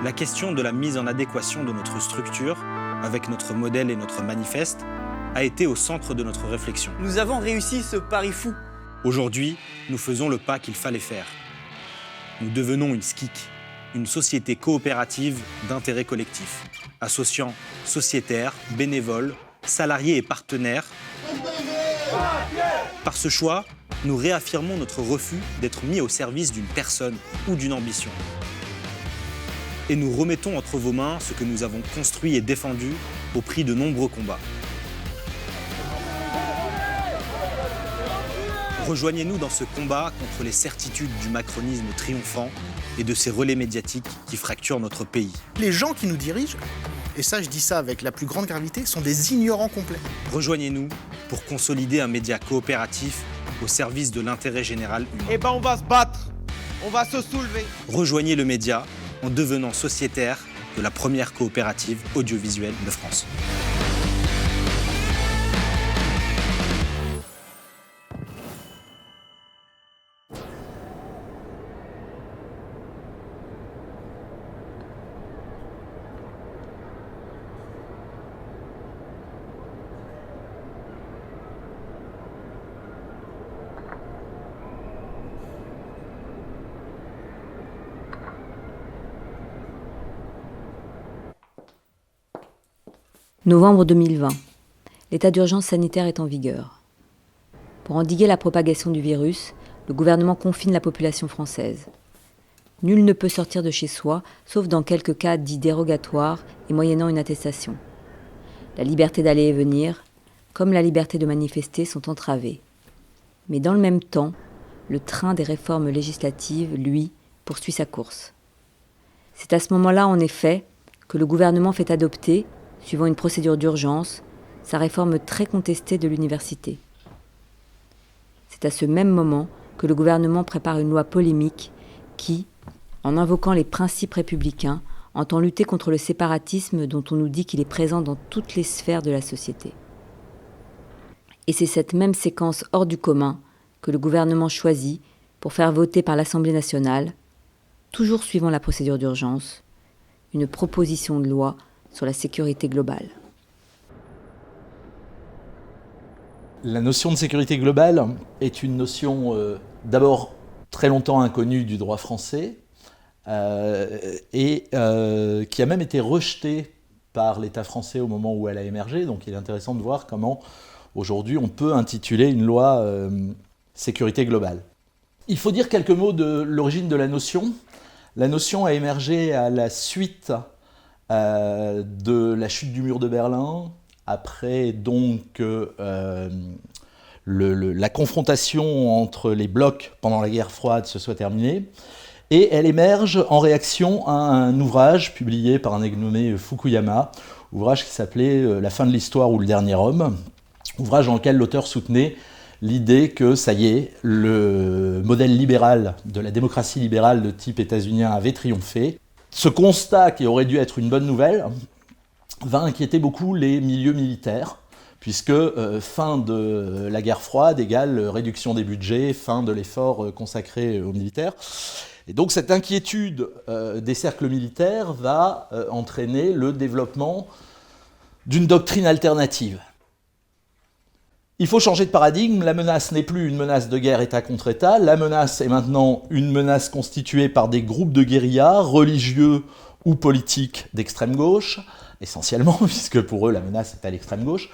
la question de la mise en adéquation de notre structure avec notre modèle et notre manifeste a été au centre de notre réflexion. Nous avons réussi ce pari fou. Aujourd'hui, nous faisons le pas qu'il fallait faire. Nous devenons une SCIC, une société coopérative d'intérêt collectif, associant sociétaires, bénévoles, salariés et partenaires. Par ce choix, nous réaffirmons notre refus d'être mis au service d'une personne ou d'une ambition. et nous remettons entre vos mains ce que nous avons construit et défendu au prix de nombreux combats. Rejoignez-nous dans ce combat contre les certitudes du macronisme triomphant et de ses relais médiatiques qui fracturent notre pays. Les gens qui nous dirigent, et ça je dis ça avec la plus grande gravité, sont des ignorants complets. Rejoignez-nous pour consolider un média coopératif au service de l'intérêt général humain. Eh ben on va se battre, on va se soulever. Rejoignez le média en devenant sociétaire de la première coopérative audiovisuelle de France. Novembre 2020. L'état d'urgence sanitaire est en vigueur. Pour endiguer la propagation du virus, le gouvernement confine la population française. Nul ne peut sortir de chez soi, sauf dans quelques cas dits dérogatoires et moyennant une attestation. La liberté d'aller et venir, comme la liberté de manifester, sont entravées. Mais dans le même temps, le train des réformes législatives, lui, poursuit sa course. C'est à ce moment-là, en effet, que le gouvernement fait adopter, suivant une procédure d'urgence, sa réforme très contestée de l'université. C'est à ce même moment que le gouvernement prépare une loi polémique qui, en invoquant les principes républicains, entend lutter contre le séparatisme dont on nous dit qu'il est présent dans toutes les sphères de la société. Et c'est cette même séquence hors du commun que le gouvernement choisit pour faire voter par l'Assemblée nationale, toujours suivant la procédure d'urgence, une proposition de loi sur la sécurité globale. La notion de sécurité globale est une notion d'abord très longtemps inconnue du droit français et qui a même été rejetée par l'État français au moment où elle a émergé. Donc il est intéressant de voir comment aujourd'hui on peut intituler une loi sécurité globale. Il faut dire quelques mots de l'origine de la notion. La notion a émergé à la suite de la chute du mur de Berlin, après donc la confrontation entre les blocs pendant la guerre froide se soit terminée, et elle émerge en réaction à un ouvrage publié par un nommé Fukuyama, ouvrage qui s'appelait « La fin de l'histoire ou le dernier homme », ouvrage dans lequel l'auteur soutenait l'idée que, ça y est, le modèle libéral de la démocratie libérale de type états-unien avait triomphé. Ce constat, qui aurait dû être une bonne nouvelle, va inquiéter beaucoup les milieux militaires, puisque fin de la guerre froide égale réduction des budgets, fin de l'effort consacré aux militaires. Et donc cette inquiétude des cercles militaires va entraîner le développement d'une doctrine alternative. Il faut changer de paradigme, la menace n'est plus une menace de guerre État contre État, la menace est maintenant une menace constituée par des groupes de guérillas, religieux ou politiques d'extrême gauche, essentiellement, puisque pour eux la menace est à l'extrême gauche,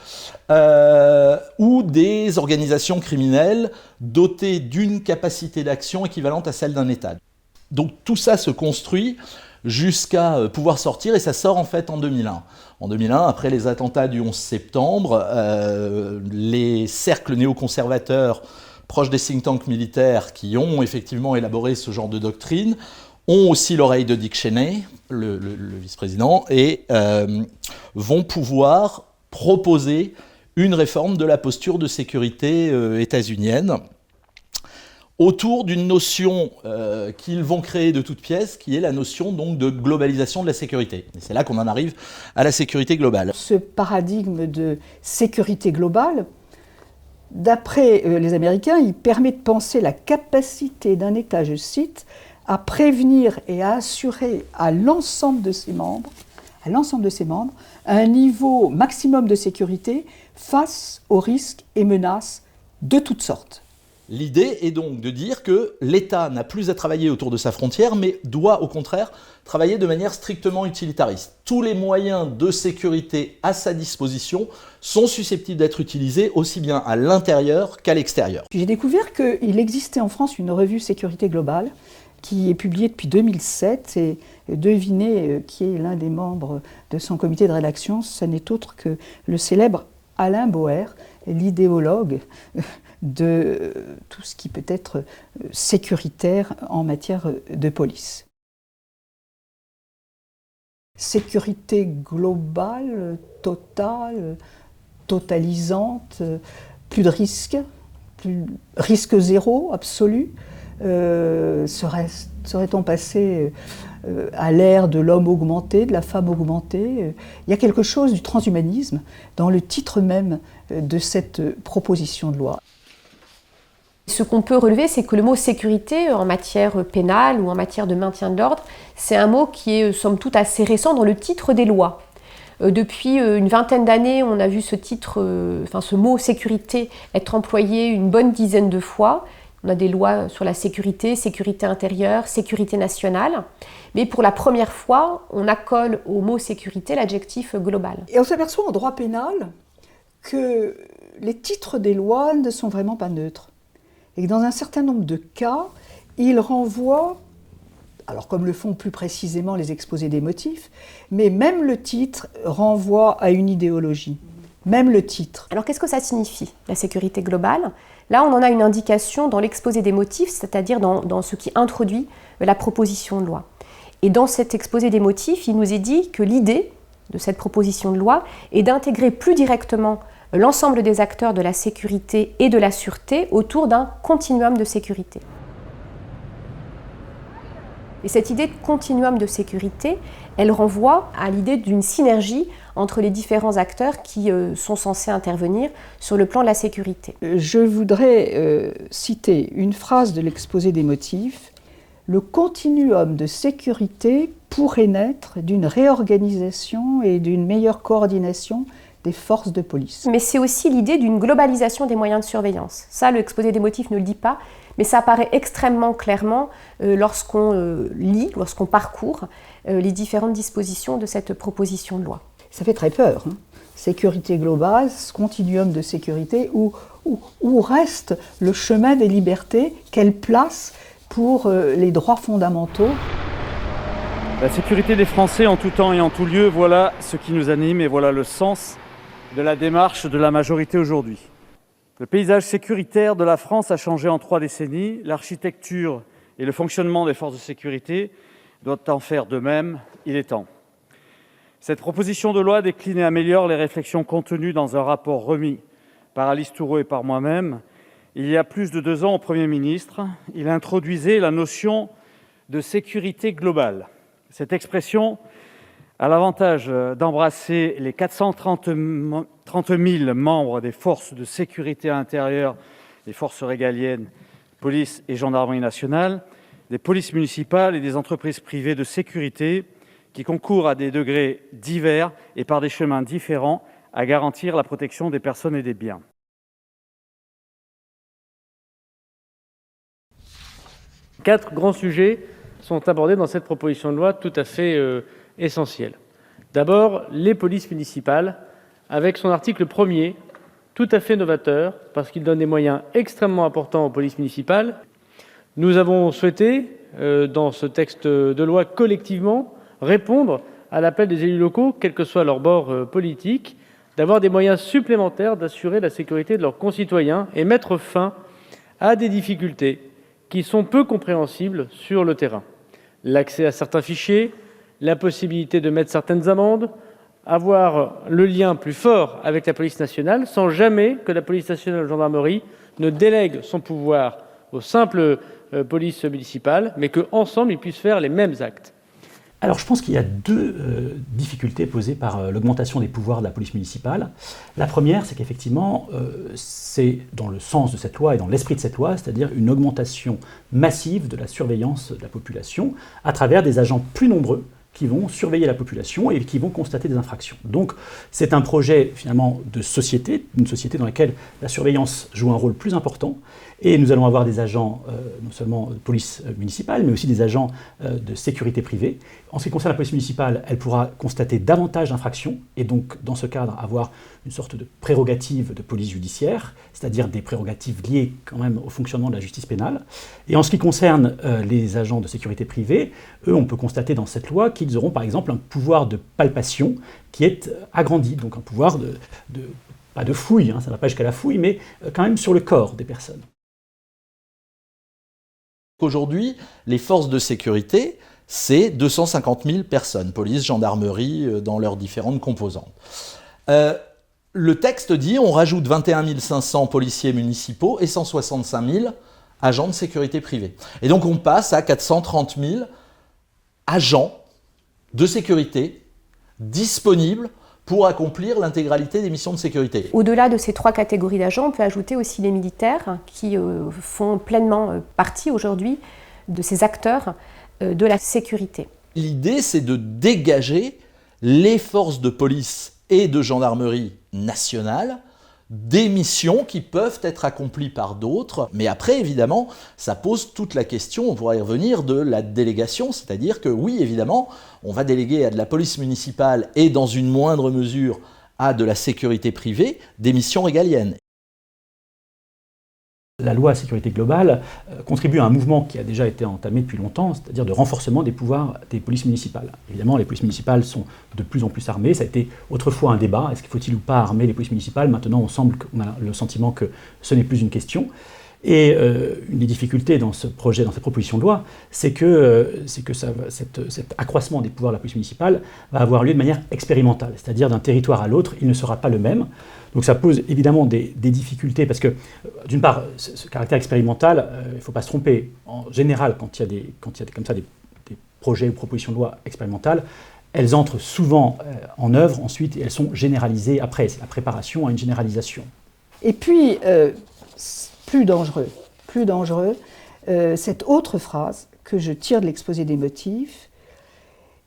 ou des organisations criminelles dotées d'une capacité d'action équivalente à celle d'un État. Donc tout ça se construit jusqu'à pouvoir sortir, et ça sort en fait en 2001. En 2001, après les attentats du 11 septembre, les cercles néoconservateurs proches des think tanks militaires qui ont effectivement élaboré ce genre de doctrine ont aussi l'oreille de Dick Cheney, le vice-président, et vont pouvoir proposer une réforme de la posture de sécurité états-unienne autour d'une notion qu'ils vont créer de toutes pièces, qui est la notion donc de globalisation de la sécurité. Et c'est là qu'on en arrive à la sécurité globale. Ce paradigme de sécurité globale, d'après les Américains, il permet de penser la capacité d'un État, je cite, à prévenir et à assurer à l'ensemble de ses membres, un niveau maximum de sécurité face aux risques et menaces de toutes sortes. L'idée est donc de dire que l'État n'a plus à travailler autour de sa frontière, mais doit au contraire travailler de manière strictement utilitariste. Tous les moyens de sécurité à sa disposition sont susceptibles d'être utilisés aussi bien à l'intérieur qu'à l'extérieur. J'ai découvert qu'il existait en France une revue Sécurité Globale, qui est publié depuis 2007, et devinez qui est l'un des membres de son comité de rédaction, ce n'est autre que le célèbre Alain Boer, l'idéologue de tout ce qui peut être sécuritaire en matière de police. Sécurité globale, totale, totalisante, plus de risques, risque zéro, absolu. Serait-on passé à l'ère de l'homme augmenté, de la femme augmentée? Il y a quelque chose du transhumanisme dans le titre même de cette proposition de loi. Ce qu'on peut relever, c'est que le mot sécurité en matière pénale ou en matière de maintien de l'ordre, c'est un mot qui est somme toute assez récent dans le titre des lois. Depuis une vingtaine d'années, on a vu ce mot sécurité être employé une bonne dizaine de fois. On a des lois sur la sécurité, sécurité intérieure, sécurité nationale. Mais pour la première fois, on accole au mot sécurité l'adjectif global. Et on s'aperçoit en droit pénal que les titres des lois ne sont vraiment pas neutres. Et que dans un certain nombre de cas, ils renvoient, alors comme le font plus précisément les exposés des motifs, mais même le titre renvoie à une idéologie. Même le titre. Alors qu'est-ce que ça signifie, la sécurité globale? Là, on en a une indication dans l'exposé des motifs, c'est-à-dire dans ce qui introduit la proposition de loi. Et dans cet exposé des motifs, il nous est dit que l'idée de cette proposition de loi est d'intégrer plus directement l'ensemble des acteurs de la sécurité et de la sûreté autour d'un continuum de sécurité. Et cette idée de continuum de sécurité, elle renvoie à l'idée d'une synergie entre les différents acteurs qui sont censés intervenir sur le plan de la sécurité. Je voudrais citer une phrase de l'exposé des motifs. Le continuum de sécurité pourrait naître d'une réorganisation et d'une meilleure coordination des forces de police. Mais c'est aussi l'idée d'une globalisation des moyens de surveillance. Ça, l'exposé des motifs ne le dit pas, mais ça apparaît extrêmement clairement lorsqu'on lit, lorsqu'on parcourt les différentes dispositions de cette proposition de loi. Ça fait très peur. Sécurité globale, continuum de sécurité, où reste le chemin des libertés, quelle place pour les droits fondamentaux? La sécurité des Français en tout temps et en tout lieu, voilà ce qui nous anime et voilà le sens de la démarche de la majorité aujourd'hui. Le paysage sécuritaire de la France a changé en 3 décennies. L'architecture et le fonctionnement des forces de sécurité doivent en faire de même. Il est temps. Cette proposition de loi décline et améliore les réflexions contenues dans un rapport remis par Alice Thourot et par moi-même il y a plus de 2 ans au Premier ministre. Il introduisait la notion de sécurité globale. Cette expression a l'avantage d'embrasser les 430 000 membres des forces de sécurité intérieure, des forces régaliennes, police et gendarmerie nationale, des polices municipales et des entreprises privées de sécurité qui concourent à des degrés divers et par des chemins différents à garantir la protection des personnes et des biens. Quatre grands sujets sont abordés dans cette proposition de loi tout à fait essentiels. D'abord, les polices municipales, avec son article 1er, tout à fait novateur, parce qu'il donne des moyens extrêmement importants aux polices municipales. Nous avons souhaité, dans ce texte de loi, collectivement, répondre à l'appel des élus locaux, quel que soit leur bord politique, d'avoir des moyens supplémentaires d'assurer la sécurité de leurs concitoyens et mettre fin à des difficultés qui sont peu compréhensibles sur le terrain. L'accès à certains fichiers, la possibilité de mettre certaines amendes, avoir le lien plus fort avec la police nationale, sans jamais que la police nationale ou gendarmerie ne délègue son pouvoir aux simples polices municipales, mais qu'ensemble, ils puissent faire les mêmes actes. Alors je pense qu'il y a 2 difficultés posées par l'augmentation des pouvoirs de la police municipale. La première, c'est qu'effectivement, c'est dans le sens de cette loi et dans l'esprit de cette loi, c'est-à-dire une augmentation massive de la surveillance de la population à travers des agents plus nombreux qui vont surveiller la population et qui vont constater des infractions. Donc c'est un projet finalement de société, une société dans laquelle la surveillance joue un rôle plus important, et nous allons avoir des agents non seulement de police municipale, mais aussi des agents de sécurité privée. En ce qui concerne la police municipale, elle pourra constater davantage d'infractions, et donc dans ce cadre avoir une sorte de prérogative de police judiciaire, c'est-à-dire des prérogatives liées quand même au fonctionnement de la justice pénale. Et en ce qui concerne les agents de sécurité privée, eux, on peut constater dans cette loi qu'ils auront par exemple un pouvoir de palpation qui est agrandi, donc un pouvoir pas de fouille, ça ne va pas jusqu'à la fouille, mais quand même sur le corps des personnes. Aujourd'hui, les forces de sécurité, c'est 250 000 personnes, police, gendarmerie, dans leurs différentes composantes. Le texte dit on rajoute 21 500 policiers municipaux et 165 000 agents de sécurité privée. Et donc on passe à 430 000 agents de sécurité disponibles pour accomplir l'intégralité des missions de sécurité. Au-delà de ces 3 catégories d'agents, on peut ajouter aussi les militaires qui font pleinement partie aujourd'hui de ces acteurs de la sécurité. L'idée, c'est de dégager les forces de police et de gendarmerie nationale des missions qui peuvent être accomplies par d'autres. Mais après, évidemment, ça pose toute la question, on pourra y revenir, de la délégation. C'est-à-dire que oui, évidemment, on va déléguer à de la police municipale et dans une moindre mesure à de la sécurité privée des missions régaliennes. La loi sécurité globale contribue à un mouvement qui a déjà été entamé depuis longtemps, c'est-à-dire de renforcement des pouvoirs des polices municipales. Évidemment, les polices municipales sont de plus en plus armées. Ça a été autrefois un débat. Est-ce qu'il faut-il ou pas armer les polices municipales? Maintenant, on semble qu'on a le sentiment que ce n'est plus une question. Et une des difficultés dans ce projet, dans cette proposition de loi, c'est que cet accroissement des pouvoirs de la police municipale va avoir lieu de manière expérimentale, c'est-à-dire d'un territoire à l'autre, il ne sera pas le même. Donc ça pose évidemment des difficultés, parce que d'une part, ce caractère expérimental, il ne faut pas se tromper. En général, quand il y a comme ça des projets ou propositions de loi expérimentales, elles entrent souvent en œuvre ensuite et elles sont généralisées après. C'est la préparation à une généralisation. Et puis, plus dangereux, cette autre phrase que je tire de l'exposé des motifs,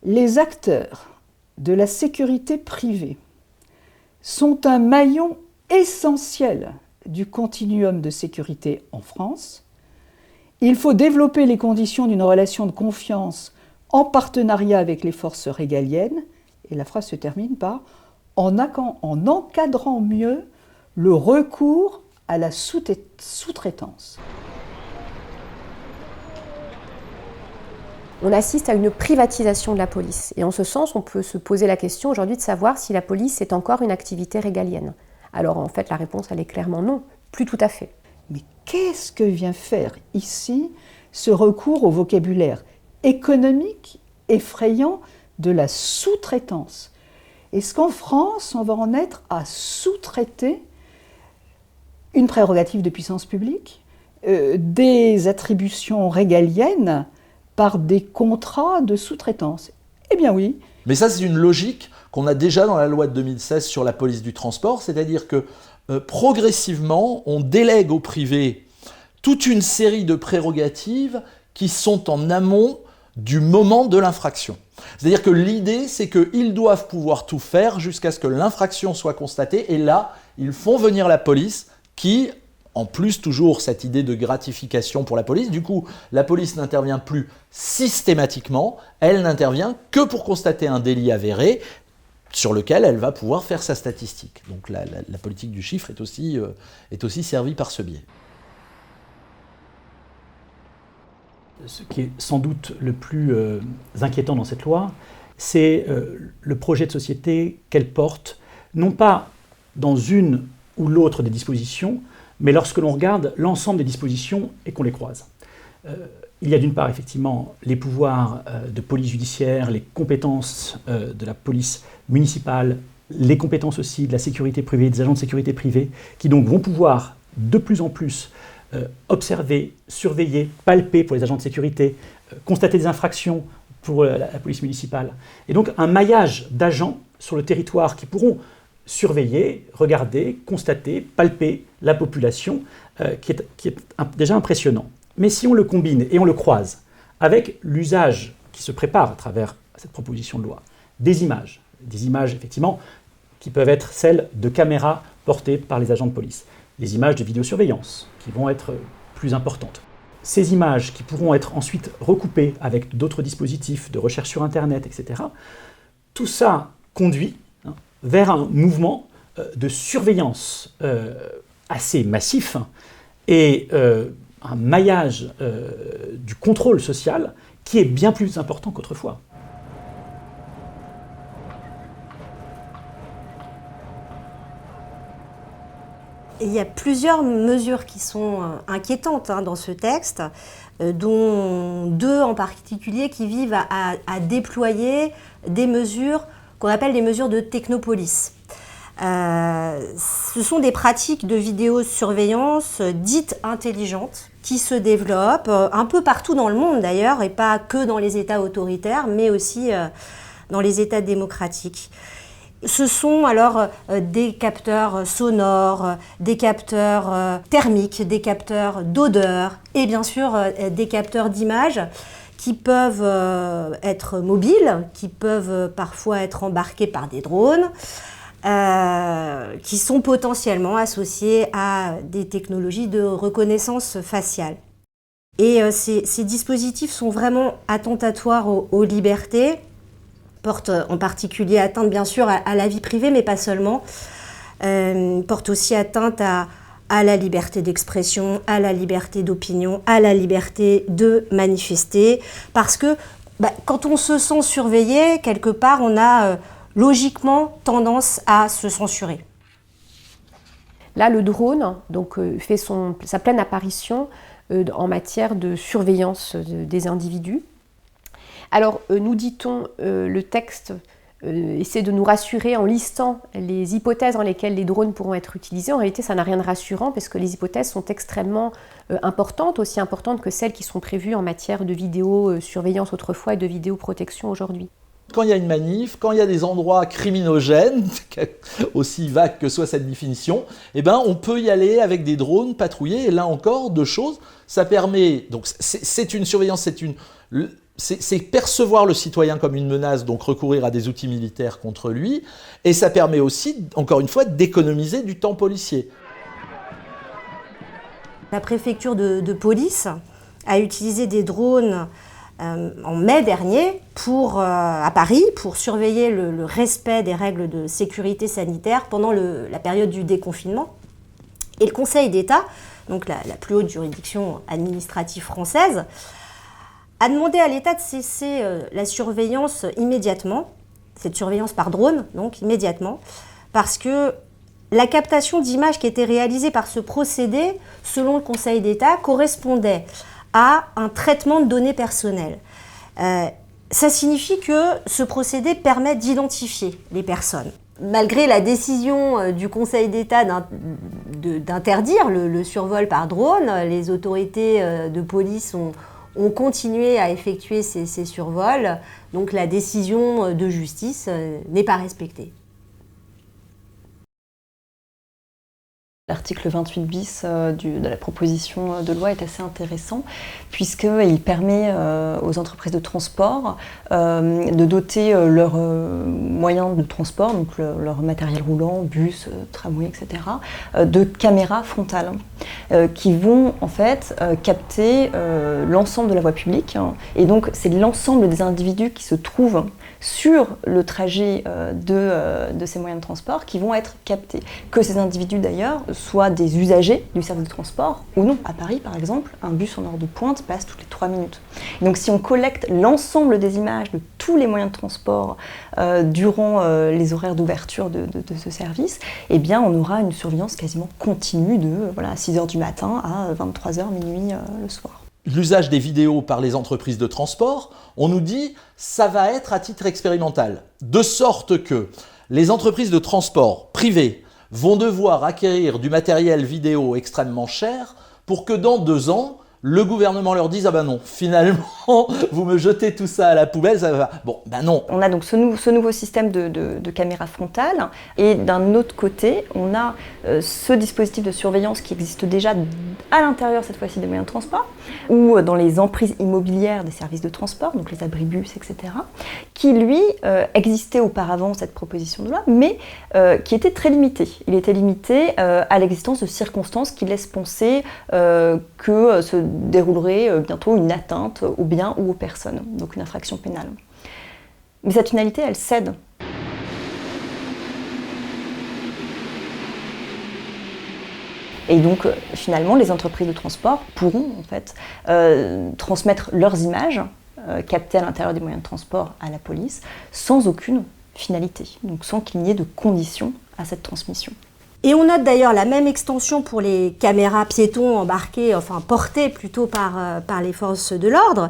les acteurs de la sécurité privée sont un maillon essentiel du continuum de sécurité en France. Il faut développer les conditions d'une relation de confiance en partenariat avec les forces régaliennes, et la phrase se termine par « en encadrant mieux le recours à la sous-traitance ». On assiste à une privatisation de la police. Et en ce sens, on peut se poser la question aujourd'hui de savoir si la police est encore une activité régalienne. Alors en fait, la réponse, elle est clairement non, plus tout à fait. Mais qu'est-ce que vient faire ici ce recours au vocabulaire économique effrayant de la sous-traitance? Est-ce qu'en France, on va en être à sous-traiter une prérogative de puissance publique, des attributions régaliennes par des contrats de sous-traitance? Eh bien oui. Mais ça, c'est une logique qu'on a déjà dans la loi de 2016 sur la police du transport, c'est-à-dire que progressivement, on délègue au privé toute une série de prérogatives qui sont en amont du moment de l'infraction. C'est-à-dire que l'idée, c'est qu'ils doivent pouvoir tout faire jusqu'à ce que l'infraction soit constatée, et là, ils font venir la police qui, en plus toujours cette idée de gratification pour la police, du coup, la police n'intervient plus systématiquement, elle n'intervient que pour constater un délit avéré, sur lequel elle va pouvoir faire sa statistique. Donc la politique du chiffre est aussi servie par ce biais. Ce qui est sans doute le plus inquiétant dans cette loi, c'est le projet de société qu'elle porte, non pas dans une ou l'autre des dispositions, mais lorsque l'on regarde l'ensemble des dispositions et qu'on les croise. Il y a d'une part effectivement les pouvoirs de police judiciaire, les compétences de la police municipale, les compétences aussi de la sécurité privée, des agents de sécurité privée, qui donc vont pouvoir de plus en plus observer, surveiller, palper pour les agents de sécurité, constater des infractions pour la police municipale. Et donc un maillage d'agents sur le territoire qui pourront surveiller, regarder, constater, palper la population, qui est déjà impressionnant. Mais si on le combine et on le croise avec l'usage qui se prépare à travers cette proposition de loi. Des images effectivement, qui peuvent être celles de caméras portées par les agents de police. Des images de vidéosurveillance, qui vont être plus importantes. Ces images qui pourront être ensuite recoupées avec d'autres dispositifs de recherche sur Internet, etc., tout ça conduit vers un mouvement de surveillance assez massif et un maillage du contrôle social qui est bien plus important qu'autrefois. Il y a plusieurs mesures qui sont inquiétantes dans ce texte, dont 2 en particulier qui visent à déployer des mesures qu'on appelle des mesures de technopolice. Ce sont des pratiques de vidéosurveillance dites intelligentes qui se développent un peu partout dans le monde d'ailleurs, et pas que dans les États autoritaires, mais aussi dans les États démocratiques. Ce sont alors des capteurs sonores, des capteurs thermiques, des capteurs d'odeur et bien sûr des capteurs d'image qui peuvent être mobiles, qui peuvent parfois être embarqués par des drones, qui sont potentiellement associés à des technologies de reconnaissance faciale. Et ces dispositifs sont vraiment attentatoires aux libertés, portent en particulier atteinte bien sûr à la vie privée, mais pas seulement, portent aussi atteinte à la liberté d'expression, à la liberté d'opinion, à la liberté de manifester, parce que quand on se sent surveillé, quelque part, on a logiquement tendance à se censurer. Là, le drone fait sa pleine apparition en matière de surveillance des individus. Alors, nous dit-on, le texte essaie de nous rassurer en listant les hypothèses dans lesquelles les drones pourront être utilisés. En réalité, ça n'a rien de rassurant parce que les hypothèses sont extrêmement importantes, aussi importantes que celles qui sont prévues en matière de vidéosurveillance autrefois et de vidéoprotection aujourd'hui. Quand il y a une manif, quand il y a des endroits criminogènes, aussi vague que soit cette définition, on peut y aller avec des drones patrouillés. Et là encore, 2 choses. Ça permet, donc c'est une surveillance, c'est percevoir le citoyen comme une menace, donc recourir à des outils militaires contre lui. Et ça permet aussi, encore une fois, d'économiser du temps policier. La préfecture de police a utilisé des drones en mai dernier à Paris pour surveiller le respect des règles de sécurité sanitaire pendant la période du déconfinement. Et le Conseil d'État, donc la plus haute juridiction administrative française, a demandé à l'État de cesser la surveillance immédiatement, cette surveillance par drone, donc immédiatement, parce que la captation d'images qui était réalisée par ce procédé, selon le Conseil d'État, correspondait à un traitement de données personnelles. Ça signifie que ce procédé permet d'identifier les personnes. Malgré la décision du Conseil d'État d'interdire le survol par drone, les autorités de police ont continué à effectuer ces survols, donc la décision de justice n'est pas respectée. L'article 28 bis de la proposition de loi est assez intéressant puisqu'il permet aux entreprises de transport de doter leurs moyens de transport, donc leur matériel roulant, bus, tramway, etc., de caméras frontales qui vont en fait capter l'ensemble de la voie publique. Et donc c'est l'ensemble des individus qui se trouvent sur le trajet de ces moyens de transport qui vont être captés. Que ces individus d'ailleurs soient des usagers du service de transport ou non. À Paris par exemple, un bus en heure de pointe passe toutes les 3 minutes. Et donc si on collecte l'ensemble des images de tous les moyens de transport durant les horaires d'ouverture de ce service, eh bien on aura une surveillance quasiment continue de 6h du matin à 23h, minuit le soir. L'usage des vidéos par les entreprises de transport, on nous dit ça va être à titre expérimental, de sorte que les entreprises de transport privées vont devoir acquérir du matériel vidéo extrêmement cher pour que dans 2 ans, le gouvernement leur dise « Ah ben non, finalement, vous me jetez tout ça à la poubelle, ça va... » Bon, ben non. On a donc ce nouveau système de caméras frontales et d'un autre côté, on a ce dispositif de surveillance qui existe déjà à l'intérieur, cette fois-ci, des moyens de transport ou dans les emprises immobilières des services de transport, donc les abribus, etc., qui, lui, existait auparavant, cette proposition de loi, mais qui était très limité. Il était limité à l'existence de circonstances qui laissent penser que se déroulerait bientôt une atteinte aux biens ou aux personnes, donc une infraction pénale. Mais cette finalité, elle cède. Et donc, finalement, les entreprises de transport pourront, en fait, transmettre leurs images captées à l'intérieur des moyens de transport à la police, sans aucune finalité, donc sans qu'il n'y ait de conditions à cette transmission. Et on note d'ailleurs la même extension pour les caméras piétons embarquées, enfin portées plutôt par les forces de l'ordre.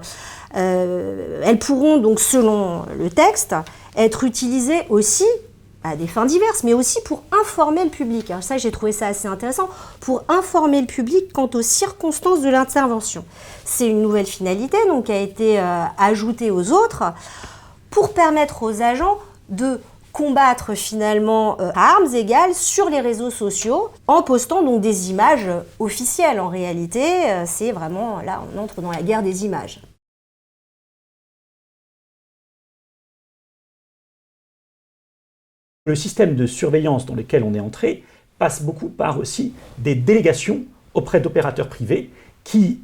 Elles pourront donc, selon le texte, être utilisées aussi à des fins diverses, mais aussi pour informer le public. Alors ça, j'ai trouvé ça assez intéressant, pour informer le public quant aux circonstances de l'intervention. C'est une nouvelle finalité donc, qui a été ajoutée aux autres pour permettre aux agents de combattre finalement à armes égales sur les réseaux sociaux en postant donc des images officielles. En réalité, c'est vraiment, là, on entre dans la guerre des images. Le système de surveillance dans lequel on est entré passe beaucoup par aussi des délégations auprès d'opérateurs privés qui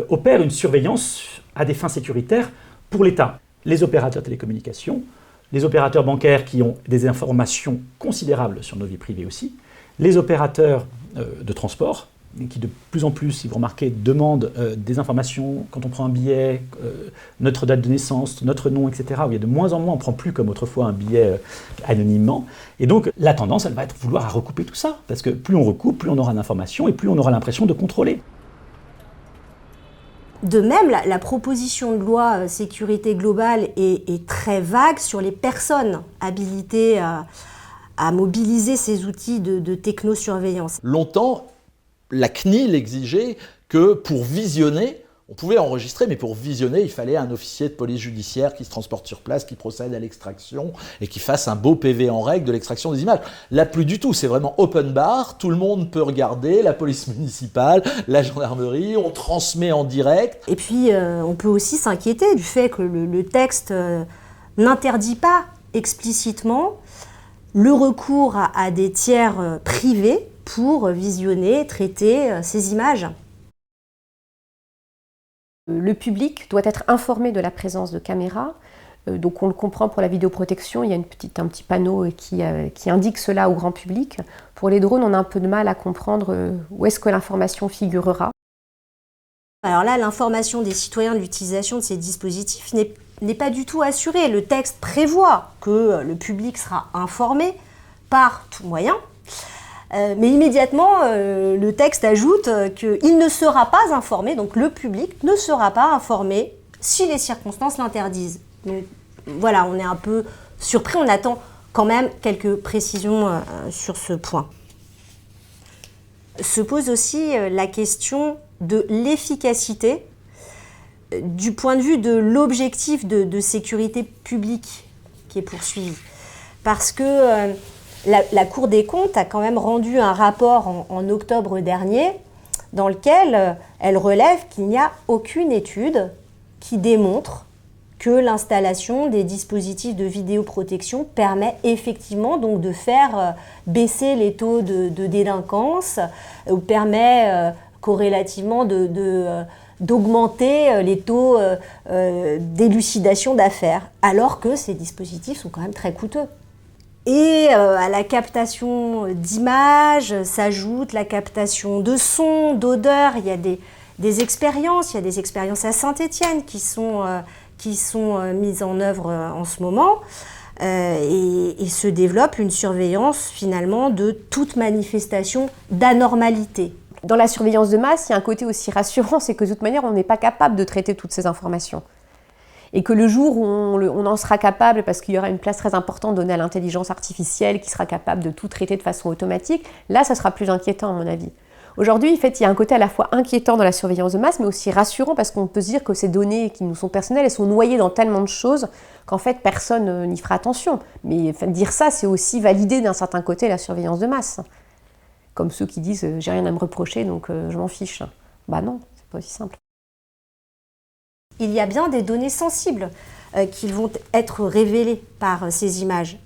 opèrent une surveillance à des fins sécuritaires pour l'État. Les opérateurs télécommunications, les opérateurs bancaires qui ont des informations considérables sur nos vies privées aussi, les opérateurs de transport, qui de plus en plus, si vous remarquez, demandent des informations quand on prend un billet, notre date de naissance, notre nom, etc. Où il y a de moins en moins, on ne prend plus comme autrefois un billet anonymement. Et donc la tendance, elle va être vouloir recouper tout ça, parce que plus on recoupe, plus on aura d'informations et plus on aura l'impression de contrôler. De même, la proposition de loi sécurité globale est très vague sur les personnes habilitées à mobiliser ces outils de technosurveillance. Longtemps, la CNIL exigeait que pour visionner, on pouvait enregistrer, mais pour visionner, il fallait un officier de police judiciaire qui se transporte sur place, qui procède à l'extraction et qui fasse un beau PV en règle de l'extraction des images. Là, plus du tout, c'est vraiment open bar, tout le monde peut regarder, la police municipale, la gendarmerie, on transmet en direct. Et puis, on peut aussi s'inquiéter du fait que le texte n'interdit pas explicitement le recours à des tiers privés pour visionner, traiter ces images. Le public doit être informé de la présence de caméras. Donc on le comprend pour la vidéoprotection, il y a un petit panneau qui indique cela au grand public. Pour les drones, on a un peu de mal à comprendre où est-ce que l'information figurera. Alors là, l'information des citoyens de l'utilisation de ces dispositifs n'est pas du tout assurée. Le texte prévoit que le public sera informé par tout moyen. Mais immédiatement, le texte ajoute qu'il ne sera pas informé, donc le public ne sera pas informé si les circonstances l'interdisent. Donc voilà, on est un peu surpris, on attend quand même quelques précisions sur ce point. Se pose aussi la question de l'efficacité du point de vue de l'objectif de sécurité publique qui est poursuivi. Parce que la Cour des comptes a quand même rendu un rapport en octobre dernier dans lequel elle relève qu'il n'y a aucune étude qui démontre que l'installation des dispositifs de vidéoprotection permet effectivement donc de faire baisser les taux de délinquance ou permet corrélativement d'augmenter les taux d'élucidation d'affaires, alors que ces dispositifs sont quand même très coûteux. Et à la captation d'images s'ajoute la captation de sons, d'odeurs. Il y a des expériences, il y a des expériences à Saint-Étienne qui sont mises en œuvre en ce moment. Et se développe une surveillance finalement de toute manifestation d'anormalité. Dans la surveillance de masse, il y a un côté aussi rassurant, c'est que de toute manière, on n'est pas capable de traiter toutes ces informations. Et que le jour où on en sera capable, parce qu'il y aura une place très importante donnée à l'intelligence artificielle qui sera capable de tout traiter de façon automatique, là, ça sera plus inquiétant à mon avis. Aujourd'hui, en fait, il y a un côté à la fois inquiétant dans la surveillance de masse, mais aussi rassurant parce qu'on peut se dire que ces données qui nous sont personnelles, elles sont noyées dans tellement de choses qu'en fait, personne n'y fera attention. Mais enfin, dire ça, c'est aussi valider d'un certain côté la surveillance de masse. Comme ceux qui disent « j'ai rien à me reprocher, donc je m'en fiche ». Bah non, c'est pas aussi simple. Il y a bien des données sensibles. qu'ils vont être révélés par ces images.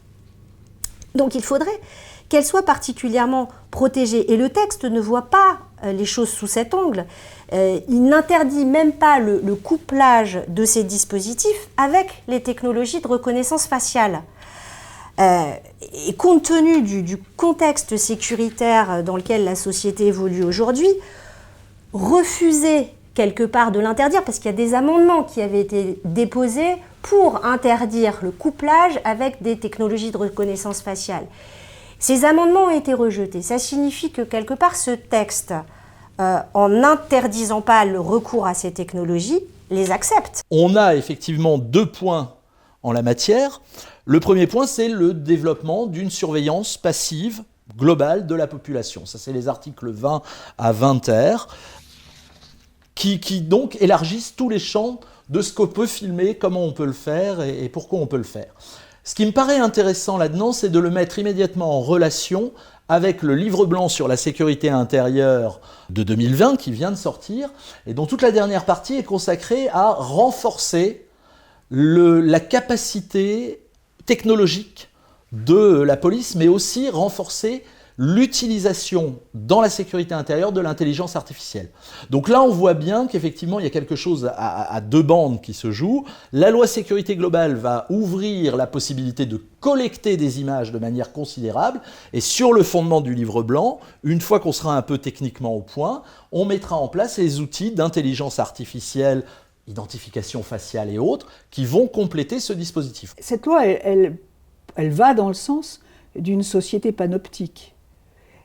Donc il faudrait qu'elles soient particulièrement protégées. Et le texte ne voit pas les choses sous cet angle. Il n'interdit même pas le couplage de ces dispositifs avec les technologies de reconnaissance faciale. Et compte tenu du contexte sécuritaire dans lequel la société évolue aujourd'hui, refuser quelque part de l'interdire, parce qu'il y a des amendements qui avaient été déposés pour interdire le couplage avec des technologies de reconnaissance faciale. Ces amendements ont été rejetés. Ça signifie que quelque part ce texte, en n'interdisant pas le recours à ces technologies, les accepte. On a effectivement 2 points en la matière. Le premier point, c'est le développement d'une surveillance passive globale de la population. Ça, c'est les articles 20 à 20 ter, qui donc élargissent tous les champs de ce qu'on peut filmer, comment on peut le faire et pourquoi on peut le faire. Ce qui me paraît intéressant là-dedans, c'est de le mettre immédiatement en relation avec le livre blanc sur la sécurité intérieure de 2020 qui vient de sortir et dont toute la dernière partie est consacrée à renforcer la capacité technologique de la police, mais aussi renforcer l'utilisation dans la sécurité intérieure de l'intelligence artificielle. Donc là, on voit bien qu'effectivement, il y a quelque chose à 2 bandes qui se joue. La loi sécurité globale va ouvrir la possibilité de collecter des images de manière considérable, et sur le fondement du livre blanc, une fois qu'on sera un peu techniquement au point, on mettra en place les outils d'intelligence artificielle, identification faciale et autres, qui vont compléter ce dispositif. Cette loi, elle va dans le sens d'une société panoptique.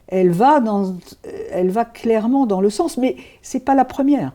Elle va clairement dans le sens, mais c'est pas la première.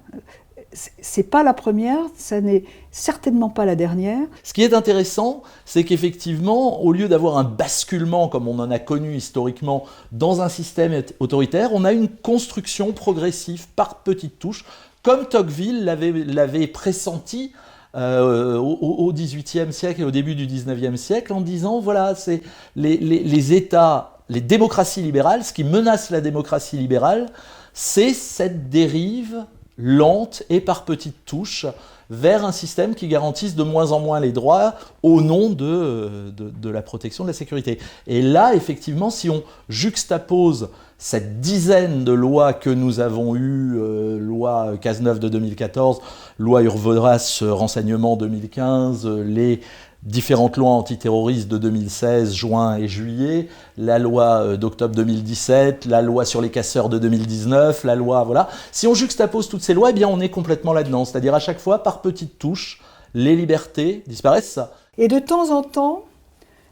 C'est pas la première, ça n'est certainement pas la dernière. Ce qui est intéressant, c'est qu'effectivement, au lieu d'avoir un basculement, comme on en a connu historiquement, dans un système autoritaire, on a une construction progressive par petites touches, comme Tocqueville l'avait pressenti au XVIIIe siècle et au début du XIXe siècle, en disant, voilà, c'est les États, les démocraties libérales, ce qui menace la démocratie libérale, c'est cette dérive lente et par petites touches vers un système qui garantisse de moins en moins les droits au nom de la protection de la sécurité. Et là, effectivement, si on juxtapose cette dizaine de lois que nous avons eues, loi Cazeneuve de 2014, loi Urvoas renseignement 2015, les différentes lois antiterroristes de 2016, juin et juillet, la loi d'octobre 2017, la loi sur les casseurs de 2019, la loi, voilà. Si on juxtapose toutes ces lois, eh bien on est complètement là-dedans. C'est-à-dire à chaque fois, par petites touches, les libertés disparaissent. Et de temps en temps,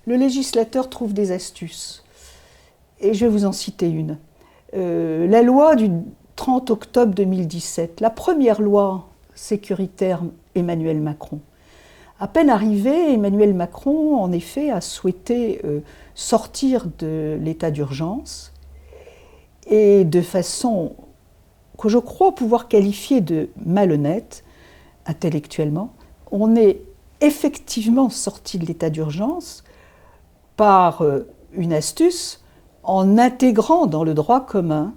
le législateur trouve des astuces. Et je vais vous en citer une. La loi du 30 octobre 2017, la première loi sécuritaire Emmanuel Macron. À peine arrivé, Emmanuel Macron, en effet, a souhaité sortir de l'état d'urgence et de façon que je crois pouvoir qualifier de malhonnête, intellectuellement. On est effectivement sorti de l'état d'urgence par une astuce en intégrant dans le droit commun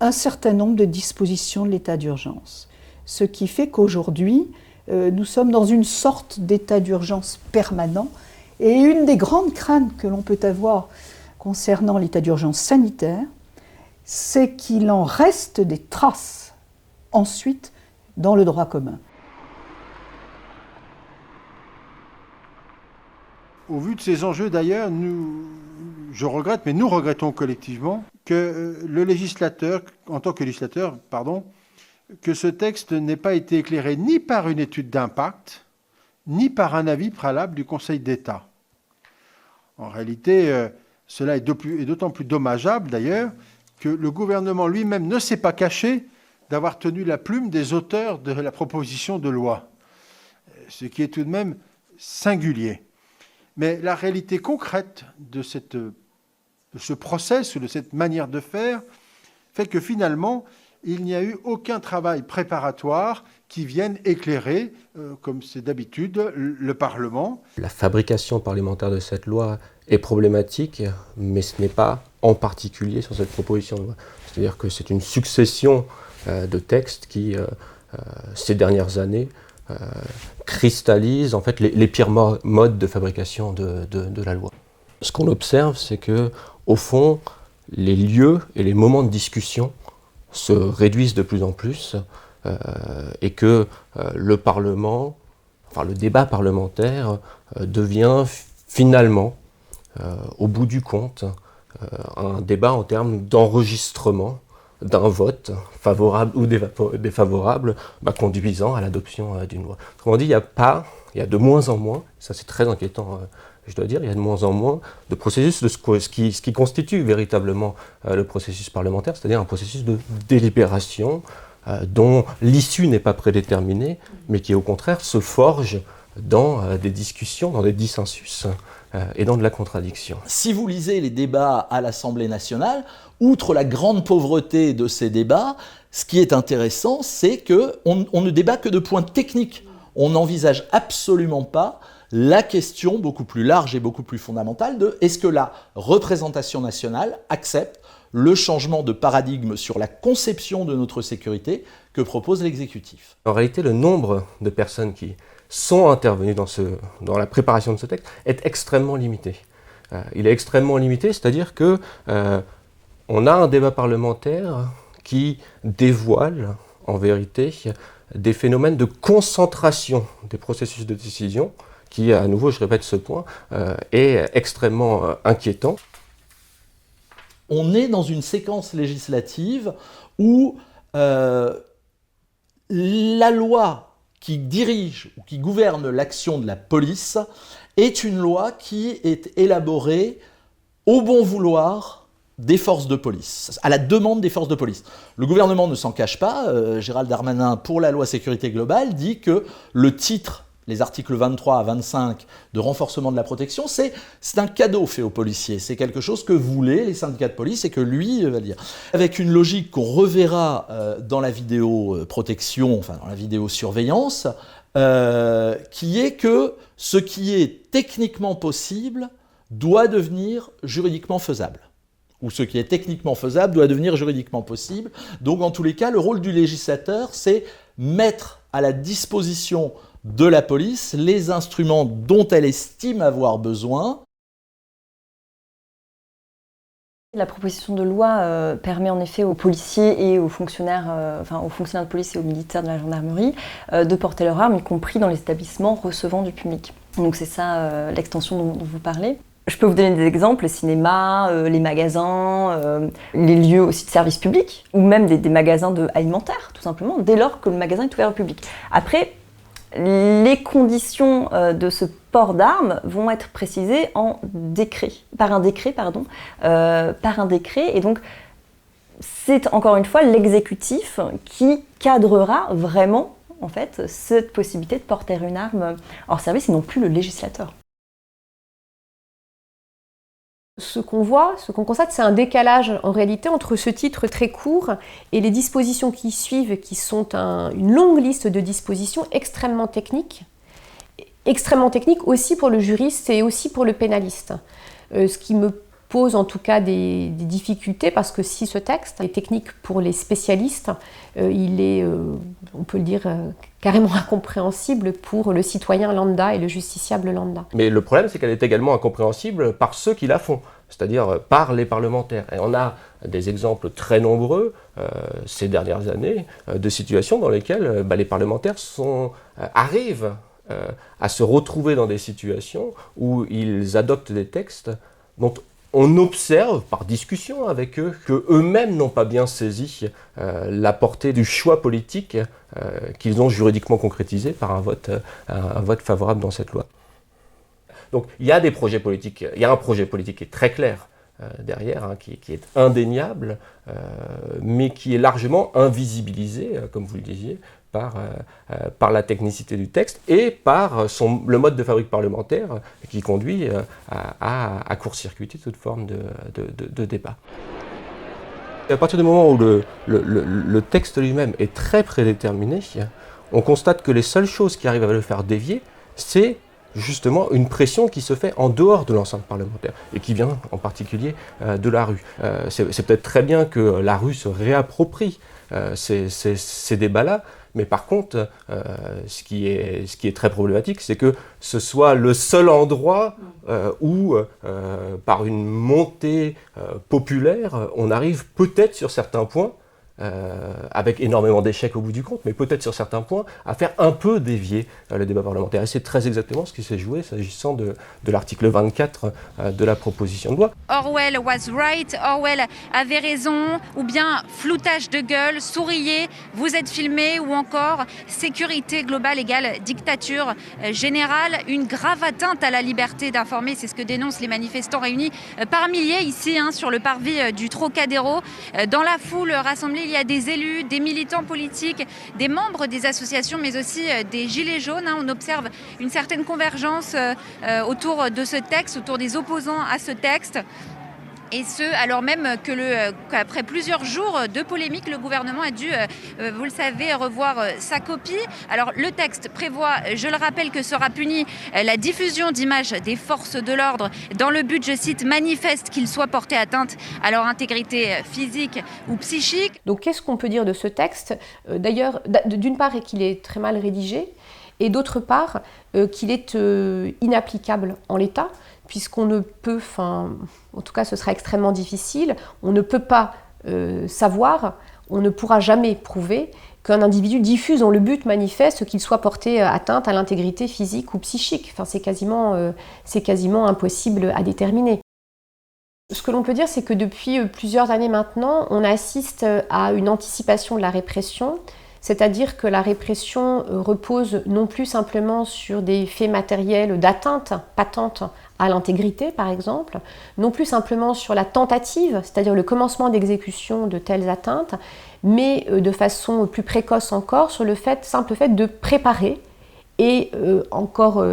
un certain nombre de dispositions de l'état d'urgence. Ce qui fait qu'aujourd'hui, nous sommes dans une sorte d'état d'urgence permanent. Et une des grandes craintes que l'on peut avoir concernant l'état d'urgence sanitaire, c'est qu'il en reste des traces ensuite dans le droit commun. Au vu de ces enjeux d'ailleurs, je regrette, mais nous regrettons collectivement que le législateur, en tant que législateur, que ce texte n'ait pas été éclairé ni par une étude d'impact, ni par un avis préalable du Conseil d'État. En réalité, cela est d'autant plus dommageable d'ailleurs que le gouvernement lui-même ne s'est pas caché d'avoir tenu la plume des auteurs de la proposition de loi, ce qui est tout de même singulier. Mais la réalité concrète de ce process ou de cette manière de faire fait que finalement, il n'y a eu aucun travail préparatoire qui vienne éclairer, comme c'est d'habitude, le Parlement. La fabrication parlementaire de cette loi est problématique, mais ce n'est pas en particulier sur cette proposition de loi. C'est-à-dire que c'est une succession de textes qui, ces dernières années, cristallise en fait les pires modes de fabrication de la loi. Ce qu'on observe, c'est que au fond, les lieux et les moments de discussion se réduisent de plus en plus et que le Parlement, enfin le débat parlementaire devient finalement, au bout du compte, un débat en termes d'enregistrement d'un vote favorable ou défavorable conduisant à l'adoption d'une loi. Autrement dit, il y a de moins en moins, ça c'est très inquiétant, je dois dire, il y a de moins en moins de processus de ce qui constitue véritablement le processus parlementaire, c'est-à-dire un processus de délibération dont l'issue n'est pas prédéterminée, mais qui au contraire se forge dans des discussions, dans des dissensus et dans de la contradiction. Si vous lisez les débats à l'Assemblée nationale, outre la grande pauvreté de ces débats, ce qui est intéressant, c'est qu'on ne débat que de points techniques. On n'envisage absolument pas la question beaucoup plus large et beaucoup plus fondamentale de est-ce que la représentation nationale accepte le changement de paradigme sur la conception de notre sécurité que propose l'exécutif. En réalité, le nombre de personnes qui sont intervenues dans la préparation de ce texte est extrêmement limité. Il est extrêmement limité, c'est-à-dire que on a un débat parlementaire qui dévoile, en vérité, des phénomènes de concentration des processus de décision qui, à nouveau, je répète ce point, est extrêmement inquiétant. On est dans une séquence législative où la loi qui dirige ou qui gouverne l'action de la police est une loi qui est élaborée au bon vouloir des forces de police, à la demande des forces de police. Le gouvernement ne s'en cache pas, Gérald Darmanin, pour la loi sécurité globale, dit que le titre, les articles 23 à 25 de renforcement de la protection, c'est un cadeau fait aux policiers. C'est quelque chose que voulaient les syndicats de police et que lui va dire. Avec une logique qu'on reverra dans la vidéoprotection, enfin dans la vidéosurveillance, qui est que ce qui est techniquement possible doit devenir juridiquement faisable. Ou ce qui est techniquement faisable doit devenir juridiquement possible. Donc en tous les cas, le rôle du législateur, c'est mettre à la disposition de la police les instruments dont elle estime avoir besoin. La proposition de loi permet en effet aux policiers et aux fonctionnaires, aux fonctionnaires de police et aux militaires de la gendarmerie de porter leur arme, y compris dans les établissements recevant du public. Donc c'est ça l'extension dont vous parlez. Je peux vous donner des exemples, le cinéma, les magasins, les lieux aussi de service public, ou même des magasins alimentaires, tout simplement, dès lors que le magasin est ouvert au public. Après, les conditions de ce port d'armes vont être précisées par un décret, et donc c'est encore une fois l'exécutif qui cadrera vraiment en fait cette possibilité de porter une arme hors service et non plus le législateur. Ce qu'on voit, ce qu'on constate, c'est un décalage en réalité entre ce titre très court et les dispositions qui suivent, qui sont une longue liste de dispositions extrêmement techniques aussi pour le juriste et aussi pour le pénaliste. Ce qui me pose en tout cas des difficultés, parce que si ce texte est technique pour les spécialistes, il est, on peut le dire, carrément incompréhensible pour le citoyen lambda et le justiciable lambda. Mais le problème, c'est qu'elle est également incompréhensible par ceux qui la font, c'est-à-dire par les parlementaires. Et on a des exemples très nombreux ces dernières années de situations dans lesquelles les parlementaires arrivent à se retrouver dans des situations où ils adoptent des textes dont on observe par discussion avec eux qu'eux-mêmes n'ont pas bien saisi la portée du choix politique qu'ils ont juridiquement concrétisé par un vote favorable dans cette loi. Donc il y a des projets politiques, il y a un projet politique qui est très clair derrière, qui est indéniable, mais qui est largement invisibilisé, comme vous le disiez, par la technicité du texte et par le mode de fabrique parlementaire qui conduit à court-circuiter toute forme de débat. À partir du moment où le texte lui-même est très prédéterminé, on constate que les seules choses qui arrivent à le faire dévier, c'est justement une pression qui se fait en dehors de l'enceinte parlementaire et qui vient en particulier de la rue. C'est peut-être très bien que la rue se réapproprie ces débats-là. Mais par contre, ce qui est très problématique, c'est que ce soit le seul endroit où, par une montée populaire, on arrive peut-être sur certains points, avec énormément d'échecs au bout du compte, mais peut-être sur certains points, à faire un peu dévier le débat parlementaire. Et c'est très exactement ce qui s'est joué s'agissant de l'article 24 de la proposition de loi. Orwell was right, Orwell avait raison, ou bien floutage de gueule, souriez, vous êtes filmé, ou encore sécurité globale égale dictature générale, une grave atteinte à la liberté d'informer, c'est ce que dénoncent les manifestants réunis par milliers ici sur le parvis du Trocadéro. Dans la foule rassemblée, il y a des élus, des militants politiques, des membres des associations, mais aussi des gilets jaunes. On observe une certaine convergence autour de ce texte, autour des opposants à ce texte. Et ce, alors même qu'après plusieurs jours de polémique, le gouvernement a dû, vous le savez, revoir sa copie. Alors le texte prévoit, je le rappelle, que sera punie la diffusion d'images des forces de l'ordre dans le but, je cite, manifeste qu'ils soient portés atteinte à leur intégrité physique ou psychique. Donc qu'est-ce qu'on peut dire de ce texte ? D'ailleurs, d'une part, qu'il est très mal rédigé, et d'autre part, qu'il est inapplicable en l'état, puisqu'on ne peut, en tout cas ce sera extrêmement difficile, on ne peut pas savoir, on ne pourra jamais prouver qu'un individu diffuse dans le but manifeste qu'il soit porté atteinte à l'intégrité physique ou psychique. C'est quasiment impossible à déterminer. Ce que l'on peut dire, c'est que depuis plusieurs années maintenant, on assiste à une anticipation de la répression, c'est-à-dire que la répression repose non plus simplement sur des faits matériels d'atteinte patente à l'intégrité, par exemple, non plus simplement sur la tentative, c'est-à-dire le commencement d'exécution de telles atteintes, mais de façon plus précoce encore sur le simple fait de préparer, et encore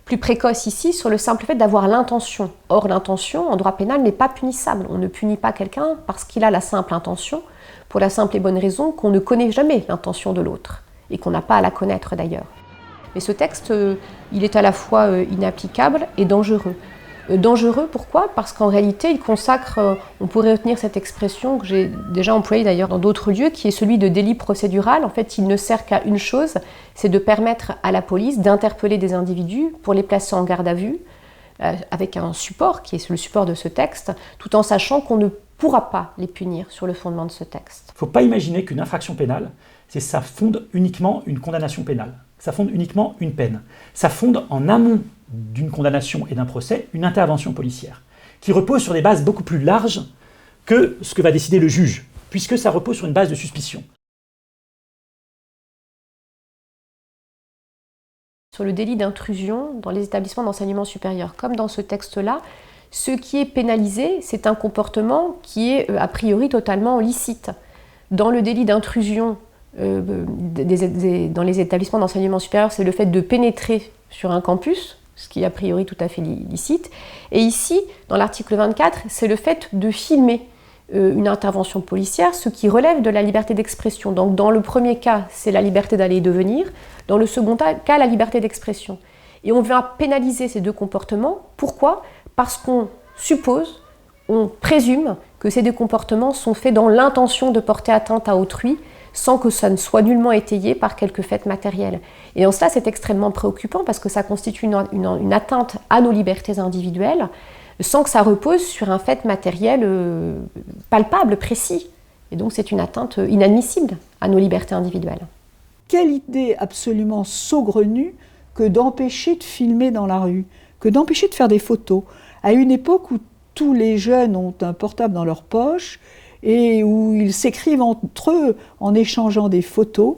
plus précoce ici, sur le simple fait d'avoir l'intention. Or, l'intention, en droit pénal, n'est pas punissable. On ne punit pas quelqu'un parce qu'il a la simple intention, pour la simple et bonne raison qu'on ne connaît jamais l'intention de l'autre, et qu'on n'a pas à la connaître d'ailleurs. Mais ce texte, il est à la fois inapplicable et dangereux. Dangereux, pourquoi ? Parce qu'en réalité, il consacre, on pourrait retenir cette expression que j'ai déjà employée d'ailleurs dans d'autres lieux, qui est celui de délit procédural. En fait, il ne sert qu'à une chose, c'est de permettre à la police d'interpeller des individus pour les placer en garde à vue, avec un support, qui est le support de ce texte, tout en sachant qu'on ne pourra pas les punir sur le fondement de ce texte. Il ne faut pas imaginer qu'une infraction pénale, ça fonde uniquement une condamnation pénale. Ça fonde uniquement une peine. Ça fonde en amont d'une condamnation et d'un procès une intervention policière, qui repose sur des bases beaucoup plus larges que ce que va décider le juge, puisque ça repose sur une base de suspicion. Sur le délit d'intrusion dans les établissements d'enseignement supérieur, comme dans ce texte-là, ce qui est pénalisé, c'est un comportement qui est a priori totalement licite. Dans le délit d'intrusion dans les établissements d'enseignement supérieur, c'est le fait de pénétrer sur un campus, ce qui est a priori tout à fait licite. Et ici, dans l'article 24, c'est le fait de filmer une intervention policière, ce qui relève de la liberté d'expression. Donc dans le premier cas, c'est la liberté d'aller et de venir. Dans le second cas, la liberté d'expression. Et on vient pénaliser ces deux comportements. Pourquoi ? Parce qu'on suppose, on présume que ces deux comportements sont faits dans l'intention de porter atteinte à autrui, sans que ça ne soit nullement étayé par quelques faits matériels. Et en cela, c'est extrêmement préoccupant parce que ça constitue une atteinte à nos libertés individuelles, sans que ça repose sur un fait matériel palpable, précis. Et donc c'est une atteinte inadmissible à nos libertés individuelles. Quelle idée absolument saugrenue que d'empêcher de filmer dans la rue, que d'empêcher de faire des photos, à une époque où tous les jeunes ont un portable dans leur poche, et où ils s'écrivent entre eux en échangeant des photos,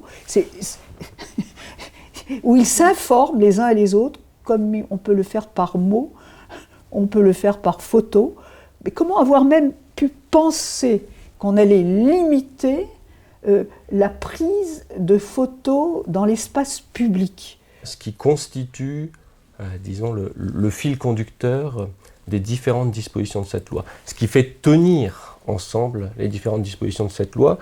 où ils s'informent les uns et les autres, comme on peut le faire par mots, on peut le faire par photo. Mais comment avoir même pu penser qu'on allait limiter la prise de photos dans l'espace public ? Ce qui constitue, disons, le fil conducteur des différentes dispositions de cette loi. Ce qui fait tenir ensemble les différentes dispositions de cette loi,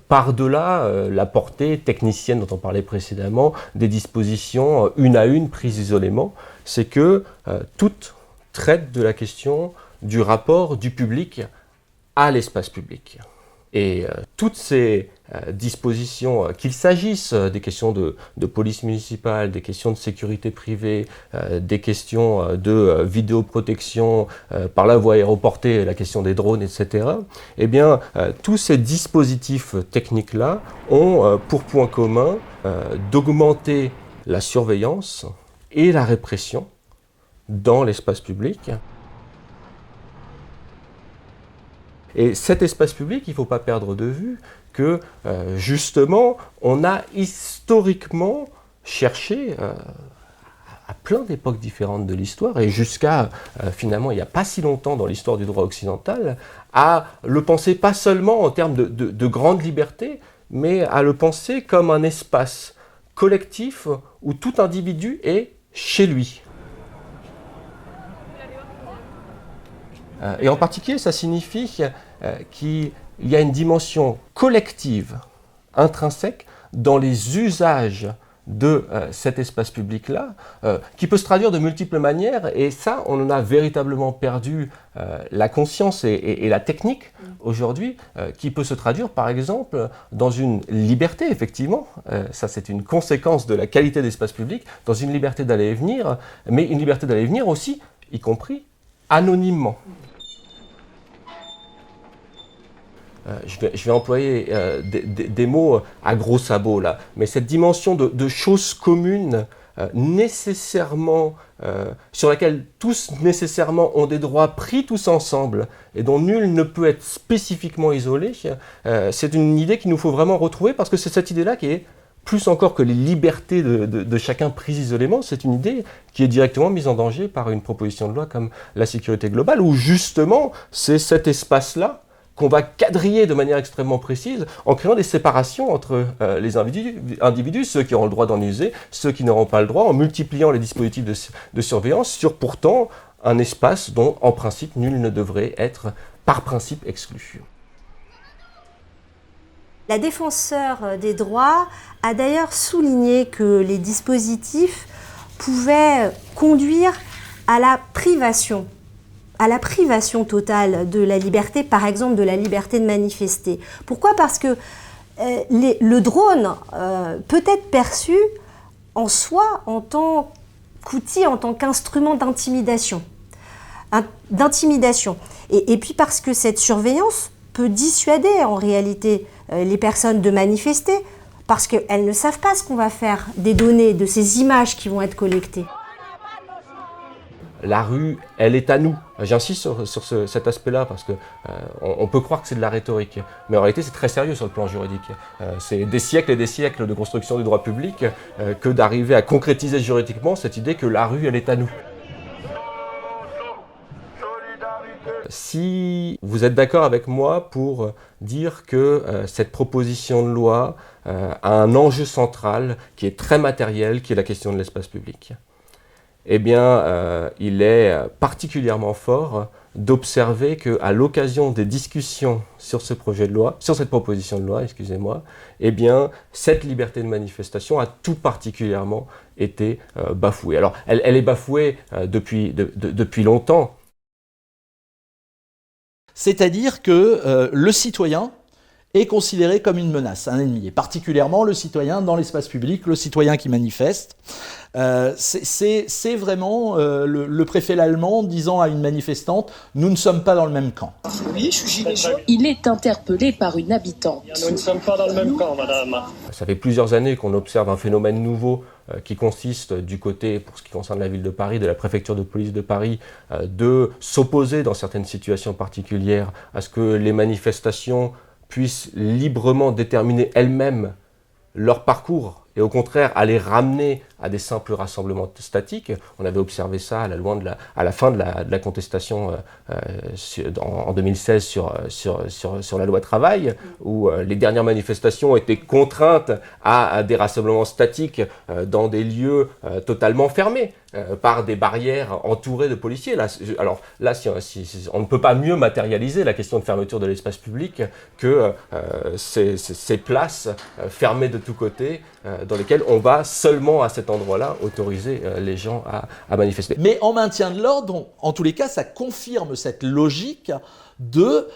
par-delà la portée technicienne dont on parlait précédemment, des dispositions une à une prises isolément, c'est que toutes traitent de la question du rapport du public à l'espace public. Et toutes ces dispositions, qu'il s'agisse des questions de police municipale, des questions de sécurité privée, des questions de vidéoprotection par la voie aéroportée, la question des drones, etc., eh bien, tous ces dispositifs techniques-là ont pour point commun d'augmenter la surveillance et la répression dans l'espace public. Et cet espace public, il ne faut pas perdre de vue que, justement, on a historiquement cherché, à plein d'époques différentes de l'histoire, et jusqu'à, finalement, il n'y a pas si longtemps dans l'histoire du droit occidental, à le penser pas seulement en termes de grande liberté, mais à le penser comme un espace collectif où tout individu est chez lui. Et en particulier, ça signifie qu'il y a une dimension collective, intrinsèque, dans les usages de cet espace public-là, qui peut se traduire de multiples manières, et ça, on en a véritablement perdu la conscience et la technique aujourd'hui, qui peut se traduire, par exemple, dans une liberté, effectivement, ça c'est une conséquence de la qualité d'espace public, dans une liberté d'aller et venir, mais une liberté d'aller et venir aussi, y compris anonymement. Je vais employer des mots à gros sabots là, mais cette dimension de choses communes nécessairement, sur laquelle tous nécessairement ont des droits pris tous ensemble et dont nul ne peut être spécifiquement isolé, c'est une idée qu'il nous faut vraiment retrouver, parce que c'est cette idée-là qui est, plus encore que les libertés de chacun prises isolément, c'est une idée qui est directement mise en danger par une proposition de loi comme la sécurité globale, où justement c'est cet espace-là qu'on va quadriller de manière extrêmement précise en créant des séparations entre les individus, ceux qui auront le droit d'en user, ceux qui n'auront pas le droit, en multipliant les dispositifs de surveillance sur pourtant un espace dont, en principe, nul ne devrait être, par principe, exclu. La défenseure des droits a d'ailleurs souligné que les dispositifs pouvaient conduire à la privation totale de la liberté, par exemple de la liberté de manifester. Pourquoi ? Parce que le drone peut être perçu en soi en tant qu'outil, en tant qu'instrument d'intimidation. Et puis parce que cette surveillance peut dissuader en réalité les personnes de manifester, parce qu'elles ne savent pas ce qu'on va faire des données, de ces images qui vont être collectées. La rue, elle est à nous. J'insiste sur cet aspect-là parce qu'on peut croire que c'est de la rhétorique, mais en réalité c'est très sérieux sur le plan juridique. C'est des siècles et des siècles de construction du droit public que d'arriver à concrétiser juridiquement cette idée que la rue, elle est à nous. Si vous êtes d'accord avec moi pour dire que cette proposition de loi a un enjeu central qui est très matériel, qui est la question de l'espace public, eh bien, il est particulièrement fort d'observer qu'à l'occasion des discussions sur ce projet de loi, sur cette proposition de loi, excusez-moi, eh bien, cette liberté de manifestation a tout particulièrement été bafouée. Alors, elle est bafouée depuis longtemps. C'est-à-dire que le citoyen est considéré comme une menace, un ennemi, et particulièrement le citoyen dans l'espace public, le citoyen qui manifeste. C'est vraiment le préfet l'allemand disant à une manifestante « Nous ne sommes pas dans le même camp ». Oui, je suis gilet jaune. Il est interpellé par une habitante. Nous ne sommes pas dans le même camp, madame. Ça fait plusieurs années qu'on observe un phénomène nouveau qui consiste du côté, pour ce qui concerne la ville de Paris, de la préfecture de police de Paris, de s'opposer dans certaines situations particulières à ce que les manifestations puissent librement déterminer elles-mêmes leur parcours et au contraire à les ramener à des simples rassemblements statiques. On avait observé ça à la fin de la contestation en 2016 sur la loi travail, où les dernières manifestations étaient contraintes à des rassemblements statiques dans des lieux totalement fermés, par des barrières entourées de policiers. Alors là, on ne peut pas mieux matérialiser la question de fermeture de l'espace public que ces places fermées de tous côtés, dans lesquelles on va seulement à cet endroit-là autoriser les gens à manifester. Mais en maintien de l'ordre, en tous les cas, ça confirme cette logique de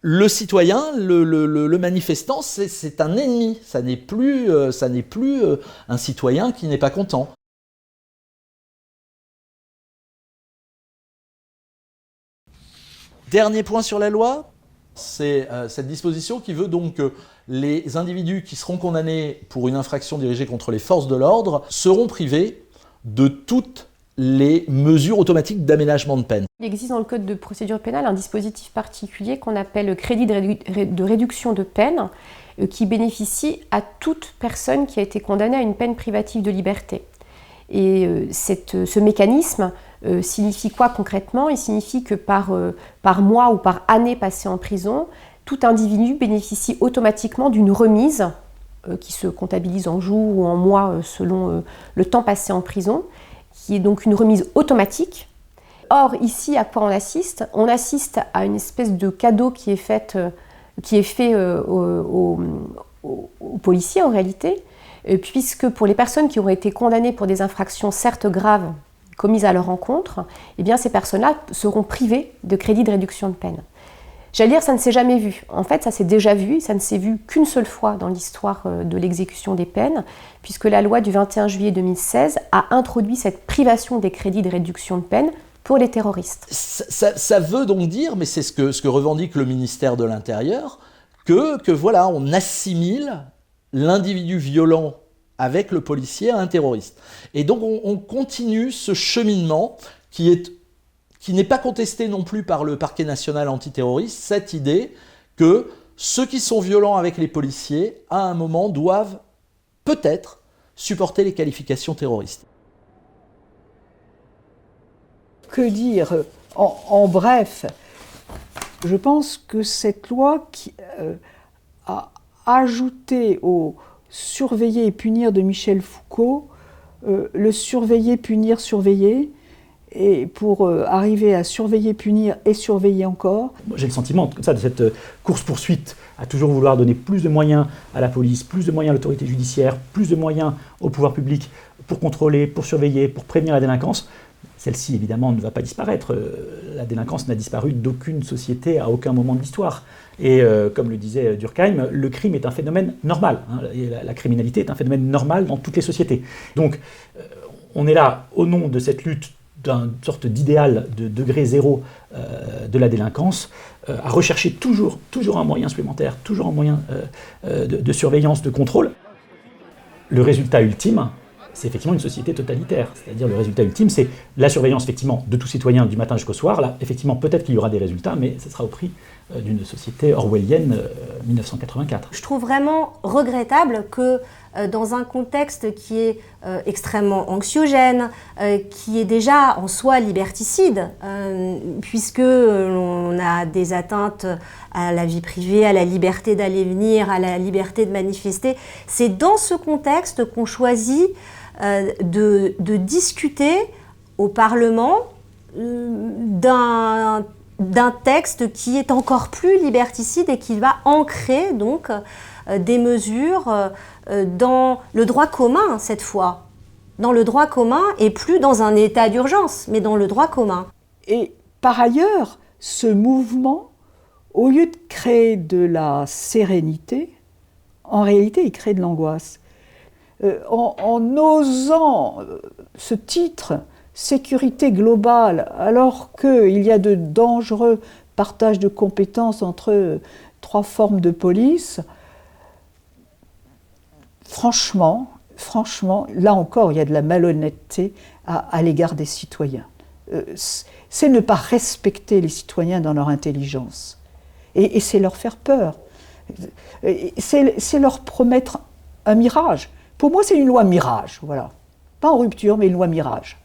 le citoyen, le manifestant, c'est un ennemi. Ça n'est plus un citoyen qui n'est pas content. Dernier point sur la loi, c'est cette disposition qui veut donc que les individus qui seront condamnés pour une infraction dirigée contre les forces de l'ordre seront privés de toutes les mesures automatiques d'aménagement de peine. Il existe dans le Code de procédure pénale un dispositif particulier qu'on appelle le crédit de réduction de peine qui bénéficie à toute personne qui a été condamnée à une peine privative de liberté. Et ce mécanisme signifie quoi concrètement? Il signifie que par mois ou par année passée en prison, tout individu bénéficie automatiquement d'une remise qui se comptabilise en jours ou en mois selon le temps passé en prison, qui est donc une remise automatique. Or, ici, à quoi on assiste? On assiste à une espèce de cadeau qui est fait aux policiers en réalité, puisque pour les personnes qui auraient été condamnées pour des infractions certes graves commises à leur encontre, eh bien ces personnes-là seront privées de crédit de réduction de peine. J'allais dire, ça ne s'est jamais vu. En fait, ça s'est déjà vu, ça ne s'est vu qu'une seule fois dans l'histoire de l'exécution des peines, puisque la loi du 21 juillet 2016 a introduit cette privation des crédits de réduction de peine pour les terroristes. Ça veut donc dire, mais c'est ce que revendique le ministère de l'Intérieur, que voilà, on assimile l'individu violent avec le policier à un terroriste. Et donc on continue ce cheminement qui n'est pas contesté non plus par le parquet national antiterroriste, cette idée que ceux qui sont violents avec les policiers, à un moment, doivent peut-être supporter les qualifications terroristes. Que dire? En bref, je pense que cette loi qui a ajouté au surveiller et punir de Michel Foucault le surveiller, punir, surveiller, et pour arriver à surveiller, punir et surveiller encore. J'ai le sentiment comme ça, de cette course-poursuite à toujours vouloir donner plus de moyens à la police, plus de moyens à l'autorité judiciaire, plus de moyens au pouvoir public pour contrôler, pour surveiller, pour prévenir la délinquance. Celle-ci, évidemment, ne va pas disparaître. La délinquance n'a disparu d'aucune société à aucun moment de l'histoire. Et comme le disait Durkheim, le crime est un phénomène normal. Et la criminalité est un phénomène normal dans toutes les sociétés. Donc, on est là, au nom de cette lutte d'une sorte d'idéal de degré zéro de la délinquance, à rechercher toujours un moyen supplémentaire, toujours un moyen de surveillance, de contrôle. Le résultat ultime, c'est effectivement une société totalitaire. C'est-à-dire le résultat ultime, c'est la surveillance effectivement de tout citoyen du matin jusqu'au soir. Là, effectivement, peut-être qu'il y aura des résultats, mais ce sera au prix d'une société orwellienne 1984. Je trouve vraiment regrettable que dans un contexte qui est extrêmement anxiogène, qui est déjà en soi liberticide, puisque l'on a des atteintes à la vie privée, à la liberté d'aller et venir, à la liberté de manifester, c'est dans ce contexte qu'on choisit de discuter au Parlement d'un texte qui est encore plus liberticide et qui va ancrer donc des mesures dans le droit commun cette fois. Dans le droit commun et plus dans un état d'urgence, mais dans le droit commun. Et par ailleurs, ce mouvement, au lieu de créer de la sérénité, en réalité, il crée de l'angoisse. En osant ce titre, sécurité globale, alors qu'il y a de dangereux partages de compétences entre trois formes de police, franchement, là encore, il y a de la malhonnêteté à l'égard des citoyens. C'est ne pas respecter les citoyens dans leur intelligence. Et c'est leur faire peur. C'est leur promettre un mirage. Pour moi, c'est une loi mirage, voilà. Pas en rupture, mais une loi mirage.